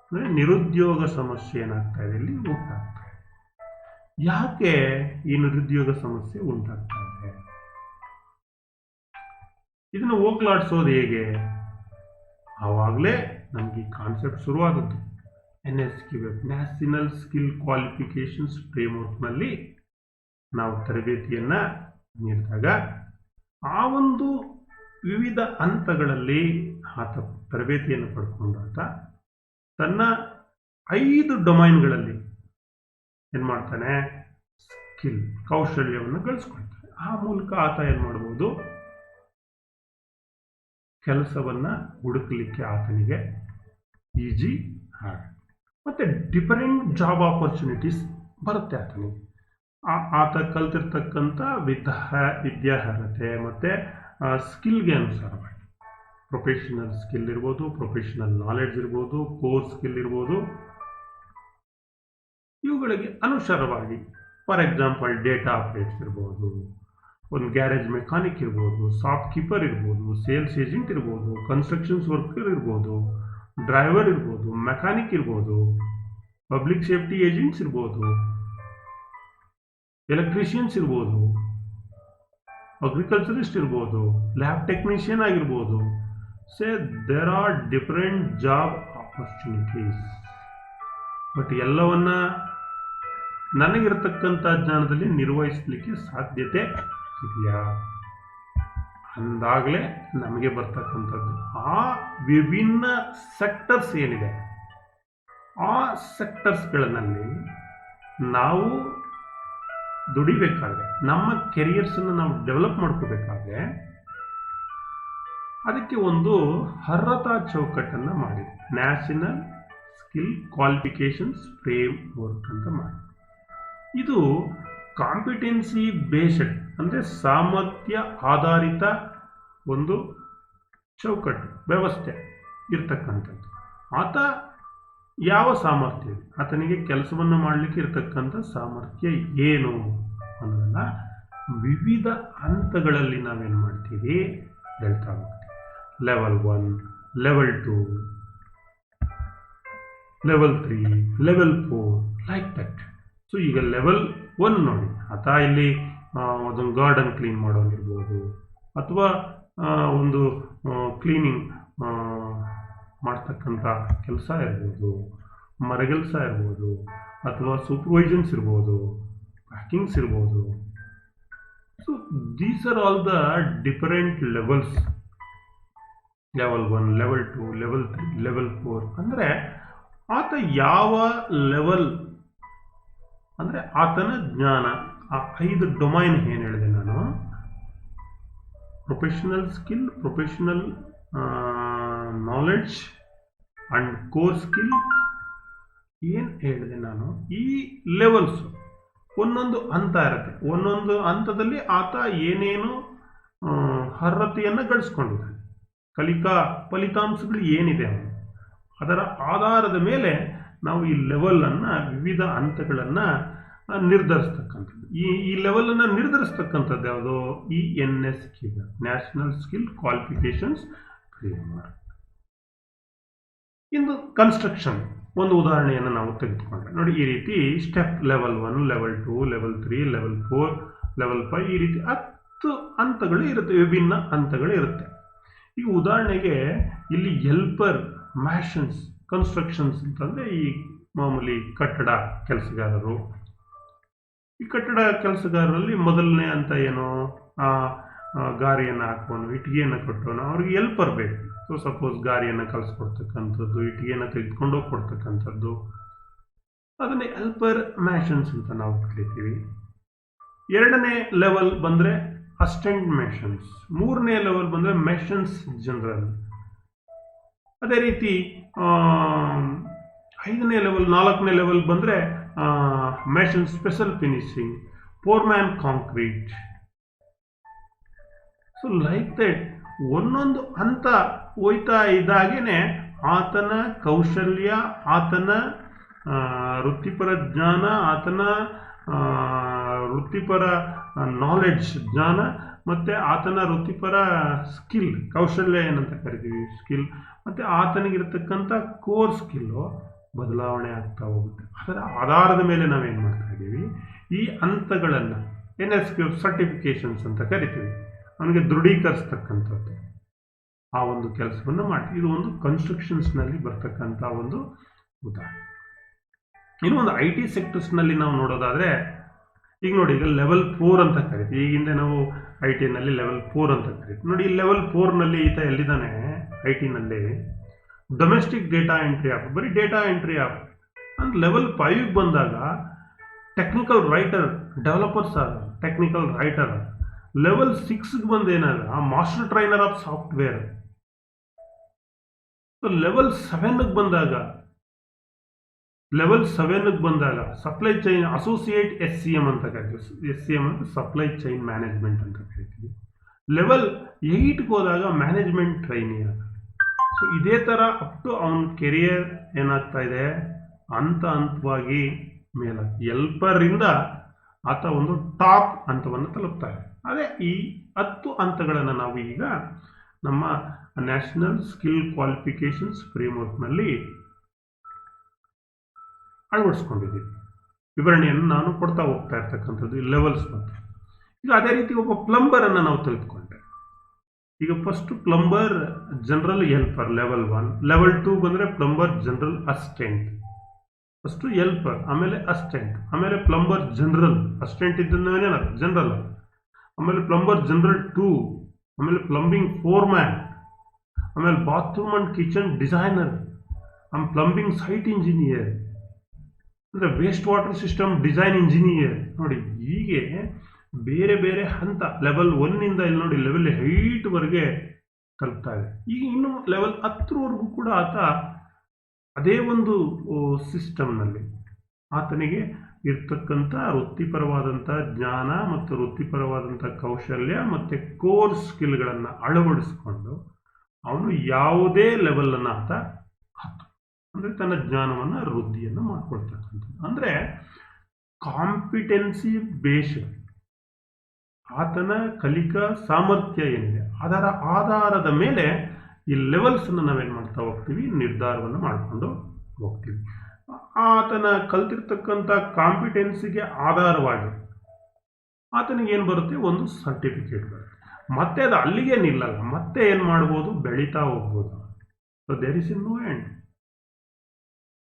ಅಂದರೆ ನಿರುದ್ಯೋಗ ಸಮಸ್ಯೆ ಏನಾಗ್ತಾ ಇದೆ, ಇಲ್ಲಿ ಉಂಟಾಗ್ತಾ ಇದೆ. ಯಾಕೆ ಈ ನಿರುದ್ಯೋಗ ಸಮಸ್ಯೆ ಉಂಟಾಗ್ತಾ ಇದೆ? ಇದನ್ನು ಹೋಗ್ಲಾಡಿಸೋದು ಹೇಗೆ? ಆವಾಗಲೇ ನಮಗೆ ಈ ಕಾನ್ಸೆಪ್ಟ್ ಶುರುವಾದದ್ದು. NSQF, ನ್ಯಾಷನಲ್ ಸ್ಕಿಲ್ ಕ್ವಾಲಿಫಿಕೇಷನ್ಸ್ ಫ್ರೇಮ್ವರ್ಕ್ನಲ್ಲಿ ನಾವು ತರಬೇತಿಯನ್ನು ನೀಡಿದಾಗ ಆ ಒಂದು ವಿವಿಧ ಹಂತಗಳಲ್ಲಿ ಆತ ತರಬೇತಿಯನ್ನು ಪಡ್ಕೊಂಡಾತ ತನ್ನ 5 ಡೊಮೈನ್ಗಳಲ್ಲಿ ಏನು ಮಾಡ್ತಾನೆ? ಸ್ಕಿಲ್, ಕೌಶಲ್ಯವನ್ನು ಗಳಿಸ್ಕೊಳ್ತಾನೆ. ಆ ಮೂಲಕ ಆತ ಏನು ಮಾಡ್ಬೋದು? ಕೆಲಸವನ್ನು ಹುಡುಕಲಿಕ್ಕೆ ಆತನಿಗೆ ಈಜಿ ಆಗುತ್ತೆ. ಮತ್ತು ಡಿಫರೆಂಟ್ ಜಾಬ್ ಆಪರ್ಚುನಿಟೀಸ್ ಬರುತ್ತೆ ಆತನಿಗೆ. ಆತ ಕಲ್ತಿರ್ತಕ್ಕಂಥ ವಿದ್ಯಾರ್ಹತೆ ಮತ್ತು ಸ್ಕಿಲ್ಗೆ ಅನುಸಾರವಾಗಿ ಪ್ರೊಫೆಷನಲ್ ಸ್ಕಿಲ್ ಇರ್ಬೋದು, ಪ್ರೊಫೆಷನಲ್ ನಾಲೆಡ್ಜ್ ಇರ್ಬೋದು, ಕೋರ್ ಸ್ಕಿಲ್ ಇರ್ಬೋದು, ಇವುಗಳಿಗೆ ಅನುಸಾರವಾಗಿ ಫಾರ್ ಎಕ್ಸಾಂಪಲ್ ಡೇಟಾ ಆಪರೇಟ್ಸ್ ಇರ್ಬೋದು, ಒಂದು ಗ್ಯಾರೇಜ್ ಮೆಕ್ಯಾನಿಕ್ ಇರ್ಬೋದು, ಶಾಪ್ ಕೀಪರ್ ಇರ್ಬೋದು, ಸೇಲ್ಸ್ ಏಜೆಂಟ್ ಇರ್ಬೋದು, ಕನ್ಸ್ಟ್ರಕ್ಷನ್ಸ್ ವರ್ಕರ್ ಇರ್ಬೋದು, ಡ್ರೈವರ್ ಇರ್ಬೋದು, ಮೆಕ್ಯಾನಿಕ್ ಇರ್ಬೋದು, ಪಬ್ಲಿಕ್ ಸೇಫ್ಟಿ ಏಜೆಂಟ್ಸ್ ಇರ್ಬೋದು, ಎಲೆಕ್ಟ್ರಿಷಿಯನ್ಸ್ ಇರ್ಬೋದು, ಅಗ್ರಿಕಲ್ಚರಿಸ್ಟ್ ಇರ್ಬೋದು, ಲ್ಯಾಬ್ ಟೆಕ್ನಿಷಿಯನ್ ಆಗಿರ್ಬೋದು. There are different job opportunities. But ಎಲ್ಲವನ್ನ ನನಗಿರತಕ್ಕಂಥ ಜ್ಞಾನದಲ್ಲಿ ನಿರ್ವಹಿಸಲಿಕ್ಕೆ ಸಾಧ್ಯತೆ ಇದೆಯಾ ಅಂದಾಗಲೇ ನಮಗೆ ಬರ್ತಕ್ಕಂಥದ್ದು ಆ ವಿಭಿನ್ನ ಸೆಕ್ಟರ್ಸ್ ಏನಿದೆ, ಆ ಸೆಕ್ಟರ್ಸ್ಗಳಲ್ಲಿ ನಾವು ದುಡಿಬೇಕಾದ್ರೆ, ನಮ್ಮ ಕೆರಿಯರ್ಸನ್ನು ನಾವು ಡೆವಲಪ್ ಮಾಡ್ಕೋಬೇಕಾದ್ರೆ ಅದಕ್ಕೆ ಒಂದು ಅರ್ಹತಾ ಚೌಕಟ್ಟನ್ನು ಮಾಡಿದೆ. National skill qualifications frame work ಅಂತ ಮಾಡಿ. ಇದು ಕಾಂಪಿಟೆನ್ಸಿ ಬೇಸ್ಡ್, ಅಂದರೆ ಸಾಮರ್ಥ್ಯ ಆಧಾರಿತ ಒಂದು ಚೌಕಟ್ಟು ವ್ಯವಸ್ಥೆ ಇರ್ತಕ್ಕಂಥದ್ದು. ಆತ ಯಾವ ಸಾಮರ್ಥ್ಯ, ಆತನಿಗೆ ಕೆಲಸವನ್ನು ಮಾಡಲಿಕ್ಕೆ ಇರತಕ್ಕಂಥ ಸಾಮರ್ಥ್ಯ ಏನು ಅನ್ನೋದನ್ನು ವಿವಿಧ ಹಂತಗಳಲ್ಲಿ ನಾವೇನು ಮಾಡ್ತೀವಿ, ಹೇಳ್ತಾ ಹೋಗ್ತೀವಿ. Level 1, level 2, level 3, level 4 like that. So ಈಗ ಲೆವೆಲ್ 1 ನೋಡಿ, ಆತ ಇಲ್ಲಿ ಅದೊಂದು ಗಾರ್ಡನ್ ಕ್ಲೀನ್ ಮಾಡೋದಿರ್ಬೋದು, ಅಥವಾ ಒಂದು ಕ್ಲೀನಿಂಗ್ ಮಾಡ್ತಕ್ಕಂಥ ಕೆಲಸ ಇರ್ಬೋದು, ಮರಗೆಲಸ ಇರ್ಬೋದು, ಅಥವಾ ಸೂಪರ್ವೈಷನ್ಸ್ ಇರ್ಬೋದು, ಪ್ಯಾಕಿಂಗ್ಸ್ ಇರ್ಬೋದು. So these are all the different levels. Level 1, level 2, level 3, level 4 ಅಂದರೆ ಆತ ಯಾವ ಲೆವೆಲ್ ಅಂದರೆ ಆತನ ಜ್ಞಾನ. ಆ 5 ಡೊಮೈನ್ ಏನು ಹೇಳಿದೆ ನಾನು, professional skill, professional knowledge and core skill ಏನು ಹೇಳಿದೆ ನಾನು. ಈ ಲೆವೆಲ್ಸ್ ಒಂದೊಂದು ಹಂತ ಇರುತ್ತೆ. ಒಂದೊಂದು ಹಂತದಲ್ಲಿ ಆತ ಏನೇನು ಅರ್ಹತೆಯನ್ನು ಗಳಿಸ್ಕೊಂಡಿದ್ದಾನೆ, ಕಲಿಕಾ ಫಲಿತಾಂಶಗಳು ಏನಿದೆ ಅವನು, ಅದರ ಆಧಾರದ ಮೇಲೆ ನಾವು ಈ ಲೆವೆಲನ್ನು, ವಿವಿಧ ಹಂತಗಳನ್ನು ನಿರ್ಧರಿಸ್ತಕ್ಕಂಥದ್ದು. ಈ ಲೆವೆಲನ್ನು ನಿರ್ಧರಿಸ್ತಕ್ಕಂಥದ್ದು ಯಾವುದೋ ಈ NSQ, national skill qualifications framework. ಇನ್ನು ಕನ್ಸ್ಟ್ರಕ್ಷನ್ ಒಂದು ಉದಾಹರಣೆಯನ್ನು ನಾವು ತೆಗೆದುಕೊಂಡ್ರೆ ನೋಡಿ, ಈ ರೀತಿ step level 1, level 2, level 3, level 4, level 5 ಈ ರೀತಿ 10 ಹಂತಗಳು ಇರುತ್ತೆ, ವಿಭಿನ್ನ ಹಂತಗಳು ಇರುತ್ತೆ. ಈಗ ಉದಾಹರಣೆಗೆ ಇಲ್ಲಿ ಹೆಲ್ಪರ್ ಮ್ಯಾಷನ್ಸ್ ಕನ್ಸ್ಟ್ರಕ್ಷನ್ಸ್ ಅಂತಂದರೆ ಈ ಮಾಮೂಲಿ ಕಟ್ಟಡ ಕೆಲಸಗಾರರು. ಈ ಕಟ್ಟಡ ಕೆಲಸಗಾರರಲ್ಲಿ ಮೊದಲನೇ ಹಂತ ಏನು, ಗಾರಿಯನ್ನು ಹಾಕೋನು, ಇಟ್ಟಿಗೆಯನ್ನು ಕಟ್ಟೋನು, ಅವ್ರಿಗೆ ಹೆಲ್ಪರ್ ಬೇಕು. ಸೊ ಸಪೋಸ್ ಗಾರಿಯನ್ನು ಕಲಿಸ್ಕೊಡ್ತಕ್ಕಂಥದ್ದು, ಇಟ್ಟಿಗೆಯನ್ನು ತೆಗೆದುಕೊಂಡು ಹೋಗಿ ಕೊಡ್ತಕ್ಕಂಥದ್ದು, ಅದನ್ನೇ ಹೆಲ್ಪರ್ ಮ್ಯಾಷನ್ಸ್ ಅಂತ ನಾವು ಕರಿತೀವಿ. ಎರಡನೇ ಲೆವೆಲ್ ಬಂದರೆ ಅಸಿಸ್ಟೆಂಟ್ ಮೆಷನ್ಸ್, ಮೂರನೇ ಲೆವೆಲ್ ಬಂದರೆ ಮೆಷನ್ಸ್ ಜನರಲ್. ಅದೇ ರೀತಿ 5ನೇ ಲೆವೆಲ್, 4ನೇ ಲೆವೆಲ್ ಬಂದರೆ ಮೆಷನ್ special finishing, ಫೋರ್ಮ್ಯಾನ್ concrete. So like that ಒಂದೊಂದು ಹಂತ ಹೋಯ್ತಾ ಇದ್ದಾಗೇನೆ ಆತನ ಕೌಶಲ್ಯ, ಆತನ ವೃತ್ತಿಪರ ಜ್ಞಾನ, ಆತನ ವೃತ್ತಿಪರ ನಾಲೆಡ್ಜ್ ಜ್ಞಾನ, ಮತ್ತು ಆತನ ವೃತ್ತಿಪರ ಸ್ಕಿಲ್ ಕೌಶಲ್ಯ ಏನಂತ ಕರಿತೀವಿ ಸ್ಕಿಲ್, ಮತ್ತು ಆತನಿಗಿರ್ತಕ್ಕಂಥ ಕೋರ್ ಸ್ಕಿಲ್ಲು ಬದಲಾವಣೆ ಆಗ್ತಾ ಹೋಗುತ್ತೆ. ಅದರ ಆಧಾರದ ಮೇಲೆ ನಾವೇನು ಮಾಡ್ತಾ ಇದ್ದೀವಿ, ಈ ಹಂತಗಳನ್ನು NSQ ಸರ್ಟಿಫಿಕೇಷನ್ಸ್ ಅಂತ ಕರಿತೀವಿ, ಅವನಿಗೆ ದೃಢೀಕರಿಸ್ತಕ್ಕಂಥದ್ದು ಆ ಒಂದು ಕೆಲಸವನ್ನು ಮಾಡ್ತೀವಿ. ಇದು ಒಂದು ಕನ್ಸ್ಟ್ರಕ್ಷನ್ಸ್ನಲ್ಲಿ ಬರ್ತಕ್ಕಂಥ ಒಂದು ಉದಾಹರಣೆ. ಇನ್ನು ಒಂದು IT ಸೆಕ್ಟರ್ಸ್ನಲ್ಲಿ ನಾವು ನೋಡೋದಾದರೆ, ಈಗ ನೋಡಿ, ಈಗ ಲೆವೆಲ್ 4 ಅಂತ ಕರಿತೀವಿ. ಈಗ ಹಿಂದೆ ನಾವು IT-ನಲ್ಲಿ ಲೆವೆಲ್ 4 ಅಂತ ಕರಿತೀವಿ. ನೋಡಿ, ಈ ಲೆವೆಲ್ 4ನಲ್ಲಿ ಈತ ಎಲ್ಲಿದ್ದಾನೆ, IT-ನಲ್ಲಿ ಡೊಮೆಸ್ಟಿಕ್ ಡೇಟಾ ಎಂಟ್ರಿ ಆಪ್, ಬರೀ data entry op. And level 5ಗೆ ಬಂದಾಗ ಟೆಕ್ನಿಕಲ್ ರೈಟರ್, ಡೆವಲಪರ್ಸ್ ಆಗ ಟೆಕ್ನಿಕಲ್ ರೈಟರ್. ಲೆವೆಲ್ 6ಗೆ ಬಂದೇನಾಗ master trainer of software. Level 7ಗೆ ಬಂದಾಗ ಸಪ್ಲೈ ಚೈನ್ ಅಸೋಸಿಯೇಟ್ SCM ಅಂತ ಕರಿತೀವಿ. SCM ಅಂತ ಸಪ್ಲೈ ಚೈನ್ ಮ್ಯಾನೇಜ್ಮೆಂಟ್ ಅಂತ ಕರಿತೀವಿ. ಲೆವೆಲ್ 8ಗೆ ಹೋದಾಗ ಮ್ಯಾನೇಜ್ಮೆಂಟ್ ಟ್ರೈನಿ ಆಗ. ಸೊ ಇದೇ ಥರ ಅಪ್ ಟು ಅವನ ಕೆರಿಯರ್ ಏನಾಗ್ತಾ ಇದೆ, ಹಂತವಾಗಿ ಮೇಲಾಗಿ ಹೆಲ್ಪರಿಂದ ಆತ ಒಂದು ಟಾಪ್ ಹಂತವನ್ನು ತಲುಪ್ತಾರೆ. ಅದೇ ಈ 10 ಹಂತಗಳನ್ನು ನಾವು ಈಗ ನಮ್ಮ ನ್ಯಾಷನಲ್ ಸ್ಕಿಲ್ ಕ್ವಾಲಿಫಿಕೇಷನ್ಸ್ ಫ್ರೇಮ್ವರ್ಕ್ನಲ್ಲಿ ಅಳವಡಿಸ್ಕೊಂಡಿದ್ದೀವಿ. ವಿವರಣೆಯನ್ನು ನಾನು ಕೊಡ್ತಾ ಹೋಗ್ತಾ ಇರ್ತಕ್ಕಂಥದ್ದು ಈ ಲೆವೆಲ್ಸ್ ಬಗ್ಗೆ. ಈಗ ಅದೇ ರೀತಿ ಒಬ್ಬ ಪ್ಲಂಬರನ್ನು ನಾವು ತೆಗೆದುಕೊಂಡ್ರೆ, ಈಗ first plumber general helper level 1, level 2 ಬಂದರೆ plumber general assistant. First helper, ಆಮೇಲೆ ಅಸಿಸ್ಟೆಂಟ್, ಆಮೇಲೆ ಪ್ಲಂಬರ್ ಜನರಲ್. ಅಸಿಸ್ಟೆಂಟ್ ಇದ್ದನೇನ ಜನರಲ್, ಆಮೇಲೆ ಪ್ಲಂಬರ್ ಜನರಲ್ 2, ಆಮೇಲೆ ಪ್ಲಂಬಿಂಗ್ ಫೋರ್ಮ್ಯಾನ್, ಆಮೇಲೆ ಬಾತ್ರೂಮ್ ಅಂಡ್ ಕಿಚನ್ ಡಿಸೈನರ್, ಆಮೇಲೆ ಪ್ಲಂಬಿಂಗ್ ಸೈಟ್ ಇಂಜಿನಿಯರ್, ಅಂದರೆ waste water system design engineer. ನೋಡಿ, ಹೀಗೆ ಬೇರೆ ಬೇರೆ ಹಂತ ಲೆವೆಲ್ 1ನಿಂದ ಇಲ್ಲಿ ನೋಡಿ ಲೆವೆಲ್ 8ವರೆಗೆ ತಲುಪ್ತಾ ಇದೆ. ಈಗ ಇನ್ನು ಲೆವೆಲ್ 10ವರೆಗೂ ಕೂಡ ಆತ ಅದೇ ಒಂದು ಸಿಸ್ಟಮ್ನಲ್ಲಿ ಆತನಿಗೆ ಇರ್ತಕ್ಕಂಥ ವೃತ್ತಿಪರವಾದಂಥ ಜ್ಞಾನ ಮತ್ತು ವೃತ್ತಿಪರವಾದಂಥ ಕೌಶಲ್ಯ ಮತ್ತು ಕೋರ್ ಸ್ಕಿಲ್ಗಳನ್ನು ಅಳವಡಿಸ್ಕೊಂಡು ಅವನು ಯಾವುದೇ ಲೆವೆಲನ್ನು ಆತ ಅಂದರೆ ತನ್ನ ಜ್ಞಾನವನ್ನು ವೃದ್ಧಿಯನ್ನು ಮಾಡ್ಕೊಳ್ತಕ್ಕಂಥದ್ದು. ಅಂದರೆ ಕಾಂಪಿಟೆನ್ಸಿ ಬೇಸ್ಡ್ ಆತನ ಕಲಿಕಾ ಸಾಮರ್ಥ್ಯ ಏನಿದೆ ಅದರ ಆಧಾರದ ಮೇಲೆ ಈ ಲೆವೆಲ್ಸನ್ನು ನಾವೇನು ಮಾಡ್ತಾ ಹೋಗ್ತೀವಿ, ನಿರ್ಧಾರವನ್ನು ಮಾಡಿಕೊಂಡು ಹೋಗ್ತೀವಿ. ಆತನ ಕಲ್ತಿರ್ತಕ್ಕಂಥ ಕಾಂಪಿಟೆನ್ಸಿಗೆ ಆಧಾರವಾಗಿ ಆತನಿಗೆ ಏನು ಬರುತ್ತೆ, ಒಂದು ಸರ್ಟಿಫಿಕೇಟ್ ಬರುತ್ತೆ. ಮತ್ತೆ ಅದು ಅಲ್ಲಿಗೆ ನಿಲ್ಲಲ್ಲ, ಮತ್ತೆ ಏನು ಮಾಡ್ಬೋದು, ಬೆಳೀತಾ ಹೋಗ್ಬೋದು. So there is in no end.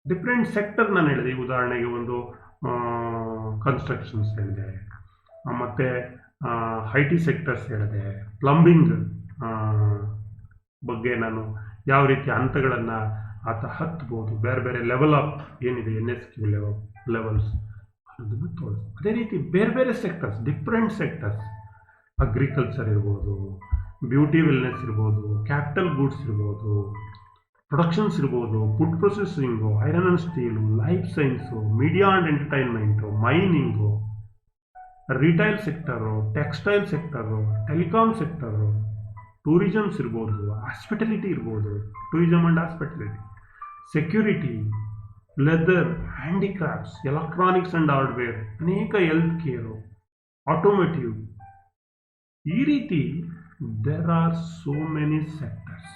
Different sector ನಾನು ಹೇಳಿದೆ. ಉದಾಹರಣೆಗೆ ಒಂದು ಕನ್ಸ್ಟ್ರಕ್ಷನ್ಸ್ ಹೇಳಿದೆ, ಮತ್ತು ಐ ಟಿ ಸೆಕ್ಟರ್ಸ್ ಹೇಳಿದೆ, ಪ್ಲಂಬಿಂಗ್ ಬಗ್ಗೆ ನಾನು ಯಾವ ರೀತಿ ಹಂತಗಳನ್ನು ಆತ ಹತ್ಬೋದು, ಬೇರೆ ಬೇರೆ ಲೆವೆಲ್ ಆಫ್ ಏನಿದೆ NSQ ಲೆವೆಲ್ಸ್ ಅನ್ನೋದನ್ನು ತೋರಿಸ್. ಅದೇ ರೀತಿ ಬೇರೆ ಬೇರೆ ಸೆಕ್ಟರ್ಸ್, ಡಿಫ್ರೆಂಟ್ ಸೆಕ್ಟರ್ಸ್, ಅಗ್ರಿಕಲ್ಚರ್ ಇರ್ಬೋದು, ಬ್ಯೂಟಿ ವೆಲ್ನೆಸ್ ಇರ್ಬೋದು, ಕ್ಯಾಪಿಟಲ್ ಗೂಡ್ಸ್ ಇರ್ಬೋದು, ಪ್ರೊಡಕ್ಷನ್ಸ್ ಇರ್ಬೋದು, food processing, iron and steel, life science, media and entertainment, mining, retail sector, textile sector, telecom sector, tourisms ಇರ್ಬೋದು, ಹಾಸ್ಪಿಟಾಲಿಟಿ ಇರ್ಬೋದು, tourism and hospitality, security, leather, handicrafts, electronics and hardware, ಅನೇಕ health care, automotive. ಈ ರೀತಿ there are so many sectors.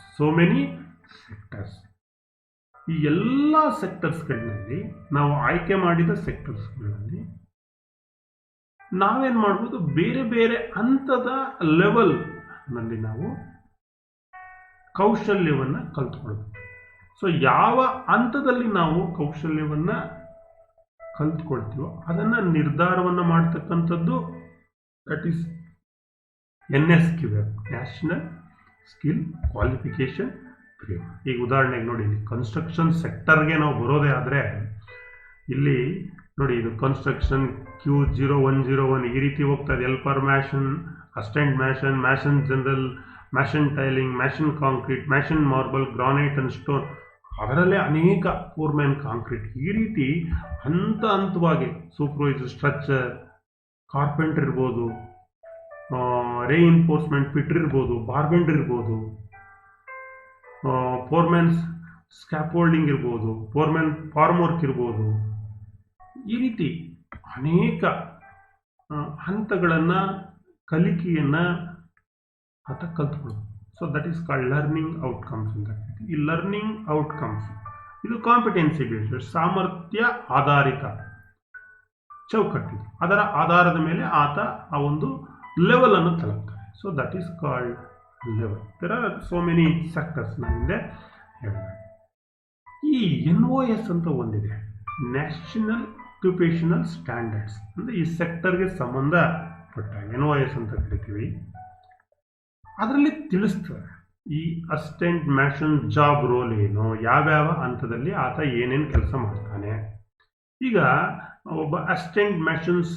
ಈ ಎಲ್ಲ ಸೆಕ್ಟರ್ಸ್ಗಳಲ್ಲಿ ನಾವು ಆಯ್ಕೆ ಮಾಡಿದ ಸೆಕ್ಟರ್ಸ್ಗಳಲ್ಲಿ ನಾವೇನು ಮಾಡ್ಬೋದು, ಬೇರೆ ಬೇರೆ ಹಂತದ ಲೆವೆಲ್ನಲ್ಲಿ ನಾವು ಕೌಶಲ್ಯವನ್ನು ಕಲ್ತ್ಕೊಳ್ಬೇಕು. ಸೊ ಯಾವ ಹಂತದಲ್ಲಿ ನಾವು ಕೌಶಲ್ಯವನ್ನು ಕಲ್ತ್ಕೊಳ್ತೀವೋ ಅದನ್ನು ನಿರ್ಧಾರವನ್ನು ಮಾಡ್ತಕ್ಕಂಥದ್ದು that is NSQF, national skill qualification frame. ಈಗ ಉದಾಹರಣೆಗೆ ನೋಡಿ, ಇಲ್ಲಿ ಕನ್ಸ್ಟ್ರಕ್ಷನ್ ಸೆಕ್ಟರ್ಗೆ ನಾವು ಬರೋದೇ ಆದರೆ ಇಲ್ಲಿ ನೋಡಿ, ಇದು ಕನ್ಸ್ಟ್ರಕ್ಷನ್ Q0101 ಈ ರೀತಿ ಹೋಗ್ತಾ ಇದೆ. Helper mason, assistant mason, mason general, mason tiling, mason concrete, mason marble, granite and stone, ಅದರಲ್ಲೇ ಅನೇಕ ಫೋರ್ಮ್ಯಾನ್ ಕಾಂಕ್ರೀಟ್. ಈ ರೀತಿ ಹಂತವಾಗಿ ಸೂಪರ್ವೈಸರ್, ಸ್ಟ್ರಕ್ಚರ್, ಕಾರ್ಪೆಂಟರ್ ಇರ್ಬೋದು, ರೇಇನ್ಫೋರ್ಸ್ಮೆಂಟ್ ಫಿಟ್ರ್ ಇರ್ಬೋದು, ಬಾರ್ಬೆಂಡರ್ ಇರ್ಬೋದು, ಫೋರ್ಮ್ಯಾನ್ಸ್ ಸ್ಕ್ಯಾಫೋಲ್ಡಿಂಗ್ ಇರ್ಬೋದು, ಫೋರ್ಮ್ಯಾನ್ ಫಾರ್ಮ್ ವರ್ಕ್ ಇರ್ಬೋದು. ಈ ರೀತಿ ಅನೇಕ ಹಂತಗಳನ್ನು, ಕಲಿಕೆಯನ್ನು ಆತ ಕಲ್ತ್ಕೊಳ್ಳೋದು. So that is called learning outcomes ಅಂತ. ಈ ಲರ್ನಿಂಗ್ ಔಟ್ಕಮ್ಸ್ ಇದು ಕಾಂಪಿಟೆನ್ಸಿ ಬೇಸ್ಡ್, ಸಾಮರ್ಥ್ಯ ಆಧಾರಿತ ಚೌಕಟ್ಟಿದೆ. ಅದರ ಆಧಾರದ ಮೇಲೆ ಆತ ಆ ಒಂದು ಲೆವೆಲನ್ನು ತಲುಪ್ತಾರೆ. So that is called level. There are so many sectors. ನಾನು ಹಿಂದೆ ಹೇಳಿದೆ. ಈ NOS ಅಂತ ಒಂದಿದೆ, ನ್ಯಾಷನಲ್ ಆಕ್ಯುಪೇಷನಲ್ ಸ್ಟ್ಯಾಂಡರ್ಡ್ಸ್. ಅಂದರೆ ಈ ಸೆಕ್ಟರ್ಗೆ ಸಂಬಂಧಪಟ್ಟ NOS ಅಂತ ಕರಿತೀವಿ. ಅದರಲ್ಲಿ ತಿಳಿಸ್ತಾರೆ ಈ ಅಸಿಸ್ಟೆಂಟ್ ಮ್ಯಾಷನ್ ಜಾಬ್ ರೋಲ್ ಏನು, ಯಾವ್ಯಾವ ಹಂತದಲ್ಲಿ ಆತ ಏನೇನು ಕೆಲಸ ಮಾಡ್ತಾನೆ. ಈಗ ಒಬ್ಬ ಅಸಿಸ್ಟೆಂಟ್ ಮ್ಯಾಷನ್ಸ್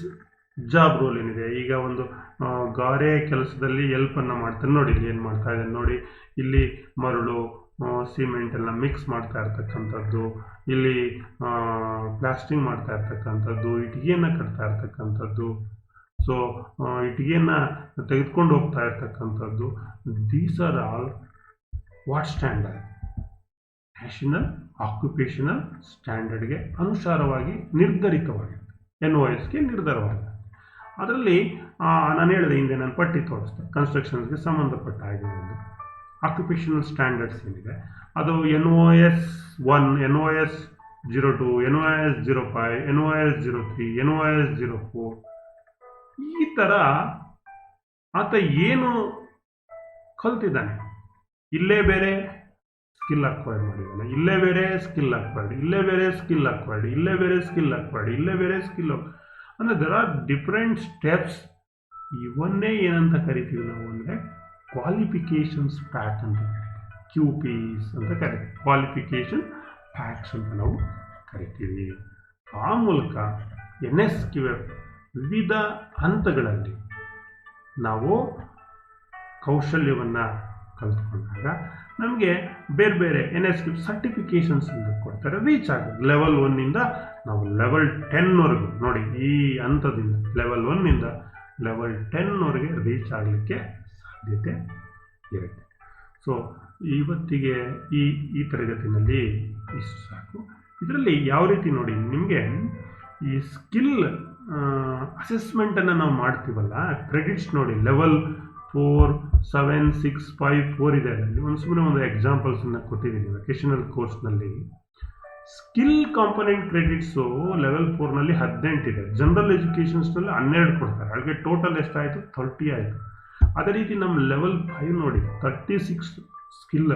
ಜಾಬ್ ರೋಲ್ ಏನಿದೆ, ಈಗ ಒಂದು ಗಾರೆ ಕೆಲಸದಲ್ಲಿ ಹೆಲ್ಪನ್ನು ಮಾಡ್ತಾನೆ. ನೋಡಿ ಇಲ್ಲಿ ಏನು ಮಾಡ್ತಾ ಇದ್ದಾನೆ ನೋಡಿ, ಇಲ್ಲಿ ಮರಳು, ಸಿಮೆಂಟ್ ಎಲ್ಲ ಮಿಕ್ಸ್ ಮಾಡ್ತಾ ಇರ್ತಕ್ಕಂಥದ್ದು, ಇಲ್ಲಿ ಪ್ಲಾಸ್ಟಿಂಗ್ ಮಾಡ್ತಾ ಇರ್ತಕ್ಕಂಥದ್ದು, ಇಟ್ಟಿಗೆಯನ್ನು ಕಟ್ತಾ ಇರ್ತಕ್ಕಂಥದ್ದು, ಸೊ ಇಟ್ಟಿಗೆಯನ್ನು ತೆಗೆದುಕೊಂಡು ಹೋಗ್ತಾ ಇರ್ತಕ್ಕಂಥದ್ದು. These are all what standard? National occupational ಸ್ಟ್ಯಾಂಡರ್ಡ್ಗೆ ಅನುಸಾರವಾಗಿ ನಿರ್ಧರಿತವಾಗಿದೆ, NOSಗೆ ನಿರ್ಧಾರವಾಗಿದೆ. ಅದರಲ್ಲಿ ನಾನು ಹೇಳಿದೆ ಹಿಂದೆ, ನಾನು ಪಟ್ಟಿ ತೋರಿಸ್ದೆ, ಕನ್ಸ್ಟ್ರಕ್ಷನ್ಸ್ಗೆ ಸಂಬಂಧಪಟ್ಟ ಹಾಗೆ ಒಂದು ಆಕ್ಯುಪೇಷನಲ್ ಸ್ಟ್ಯಾಂಡರ್ಡ್ಸ್ ಏನಿದೆ ಅದು NOS 1, NOS 02, NOS 05, NOS 03, NOS 04. ಈ ಥರ ಆತ ಏನು ಕಲ್ತಿದ್ದಾನೆ, ಇಲ್ಲೇ ಬೇರೆ ಸ್ಕಿಲ್ ಅಕ್ವೈರ್ಡ್ ಮಾಡಿದ್ದಾನೆ, ಇಲ್ಲೇ ಬೇರೆ ಸ್ಕಿಲ್ ಅಕ್ವೈರ್ಡ್, ಇಲ್ಲೇ ಬೇರೆ ಸ್ಕಿಲ್ ಅಕ್ವೈರ್ಡ್, ಇಲ್ಲೇ ಬೇರೆ ಸ್ಕಿಲ್ ಅಕ್ವೈರ್ಡ್, ಇಲ್ಲೇ ಬೇರೆ ಸ್ಕಿಲ್. ಅಂದರೆ ದೆರ್ ಆರ್ ಡಿಫ್ರೆಂಟ್ ಸ್ಟೆಪ್ಸ್. ಇವನ್ನೇ ಏನಂತ ಕರಿತೀವಿ ನಾವು ಅಂದರೆ ಕ್ವಾಲಿಫಿಕೇಷನ್ಸ್ ಪ್ಯಾಕ್ ಅಂತ ಕರಿತೀವಿ, QPs ಅಂತ ಕರಿತೀವಿ, ಕ್ವಾಲಿಫಿಕೇಷನ್ ಪ್ಯಾಕ್ಸ್ ಅಂತ ನಾವು ಕರಿತೀವಿ. ಆ ಮೂಲಕ NSQF ವಿವಿಧ ಹಂತಗಳಲ್ಲಿ ನಾವು ಕೌಶಲ್ಯವನ್ನು ಕಲ್ತ್ಕೊಂಡಾಗ ನಮಗೆ ಬೇರೆ ಬೇರೆ NSQF ಸರ್ಟಿಫಿಕೇಷನ್ಸ್ ಅಂತ ಕೊಡ್ತಾರೆ. ರೀಚ್ ಆಗೋದು ಲೆವೆಲ್ 1ಇಂದ ನಾವು ಲೆವೆಲ್ 10ವರೆಗೂ ನೋಡಿ, ಈ ಹಂತದಿಂದ ಲೆವೆಲ್ 1ಇಂದ ಲೆವೆಲ್ 10ವರೆಗೆ ರೀಚ್ ಆಗಲಿಕ್ಕೆ ಸಾಧ್ಯತೆ ಇರುತ್ತೆ. ಸೊ ಇವತ್ತಿಗೆ ಈ ತರಗತಿನಲ್ಲಿ ಇಷ್ಟು ಸಾಕು. ಇದರಲ್ಲಿ ಯಾವ ರೀತಿ ನೋಡಿ, ನಿಮಗೆ ಈ ಸ್ಕಿಲ್ ಅಸೆಸ್ಮೆಂಟನ್ನು ನಾವು ಮಾಡ್ತೀವಲ್ಲ, ಕ್ರೆಡಿಟ್ಸ್ ನೋಡಿ, ಲೆವೆಲ್ 4 7654 ಇದೆ. ಅಲ್ಲಿ ಸುಮ್ಮನೆ ಒಂದು ಎಕ್ಸಾಂಪಲ್ಸನ್ನು ಕೊಟ್ಟಿದ್ದೀನಿ. ವೆಕೇಷನಲ್ ಕೋರ್ಸ್ನಲ್ಲಿ ಸ್ಕಿಲ್ ಕಾಂಪೊನೆಂಟ್ ಕ್ರೆಡಿಟ್ಸು ಲೆವೆಲ್ 4ನಲ್ಲಿ 18 ಇದೆ. ಜನರಲ್ ಎಜುಕೇಷನ್ಸ್ನಲ್ಲಿ 12 ಕೊಡ್ತಾರೆ. ಹಾಗೆ ಟೋಟಲ್ ಎಷ್ಟಾಯಿತು? 30 ಆಯಿತು. ಅದೇ ರೀತಿ ನಮ್ಮ ಲೆವೆಲ್ 5 ನೋಡಿ 36 skill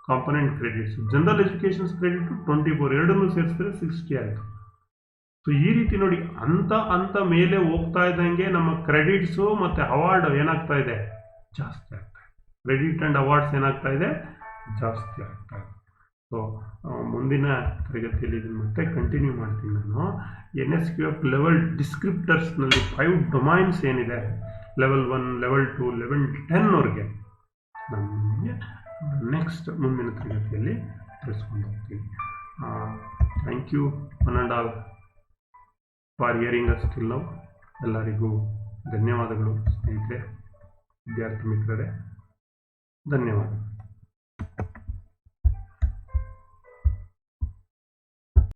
component credits, general educations credit 24, ಎರಡನ್ನೂ ಸೇರಿಸಿದ್ರೆ 60 ಆಯಿತು. ಸೊ ಈ ರೀತಿ ನೋಡಿ ಅಂತ ಮೇಲೆ ಹೋಗ್ತಾ ಇದ್ದಂಗೆ ನಮ್ಮ ಕ್ರೆಡಿಟ್ಸು ಮತ್ತು ಅವಾರ್ಡ್ ಏನಾಗ್ತಾ ಇದೆ? ಜಾಸ್ತಿ ಆಗ್ತಾ ಇದೆ. ಕ್ರೆಡಿಟ್ ಆ್ಯಂಡ್ ಅವಾರ್ಡ್ಸ್ ಏನಾಗ್ತಾ ಇದೆ? ಜಾಸ್ತಿ ಆಗ್ತಾ ಇದೆ. ಸೊ ಮುಂದಿನ ತರಗತಿಯಲ್ಲಿ ಇದನ್ನು ಮತ್ತೆ ಕಂಟಿನ್ಯೂ ಮಾಡ್ತೀನಿ ನಾನು. NSQF ಲೆವೆಲ್ ಡಿಸ್ಕ್ರಿಪ್ಟರ್ಸ್ನಲ್ಲಿ 5 ಡೊಮೈನ್ಸ್ ಏನಿದೆ, ಲೆವೆಲ್ 1, ಲೆವೆಲ್ 2, ಲೆವೆಲ್ 10ವರೆಗೆ ನಮಗೆ ನೆಕ್ಸ್ಟ್ ಮುಂದಿನ ತರಗತಿಯಲ್ಲಿ ತಿಳಿಸ್ಕೊಂಡು ಹೋಗ್ತೀನಿ. Thank you one and all for hearing us till now. ಎಲ್ಲರಿಗೂ ಧನ್ಯವಾದಗಳು ಸ್ನೇಹಿತರೆ, ವಿದ್ಯಾರ್ಥಿ ಮಿತ್ರರೇ, ಧನ್ಯವಾದ.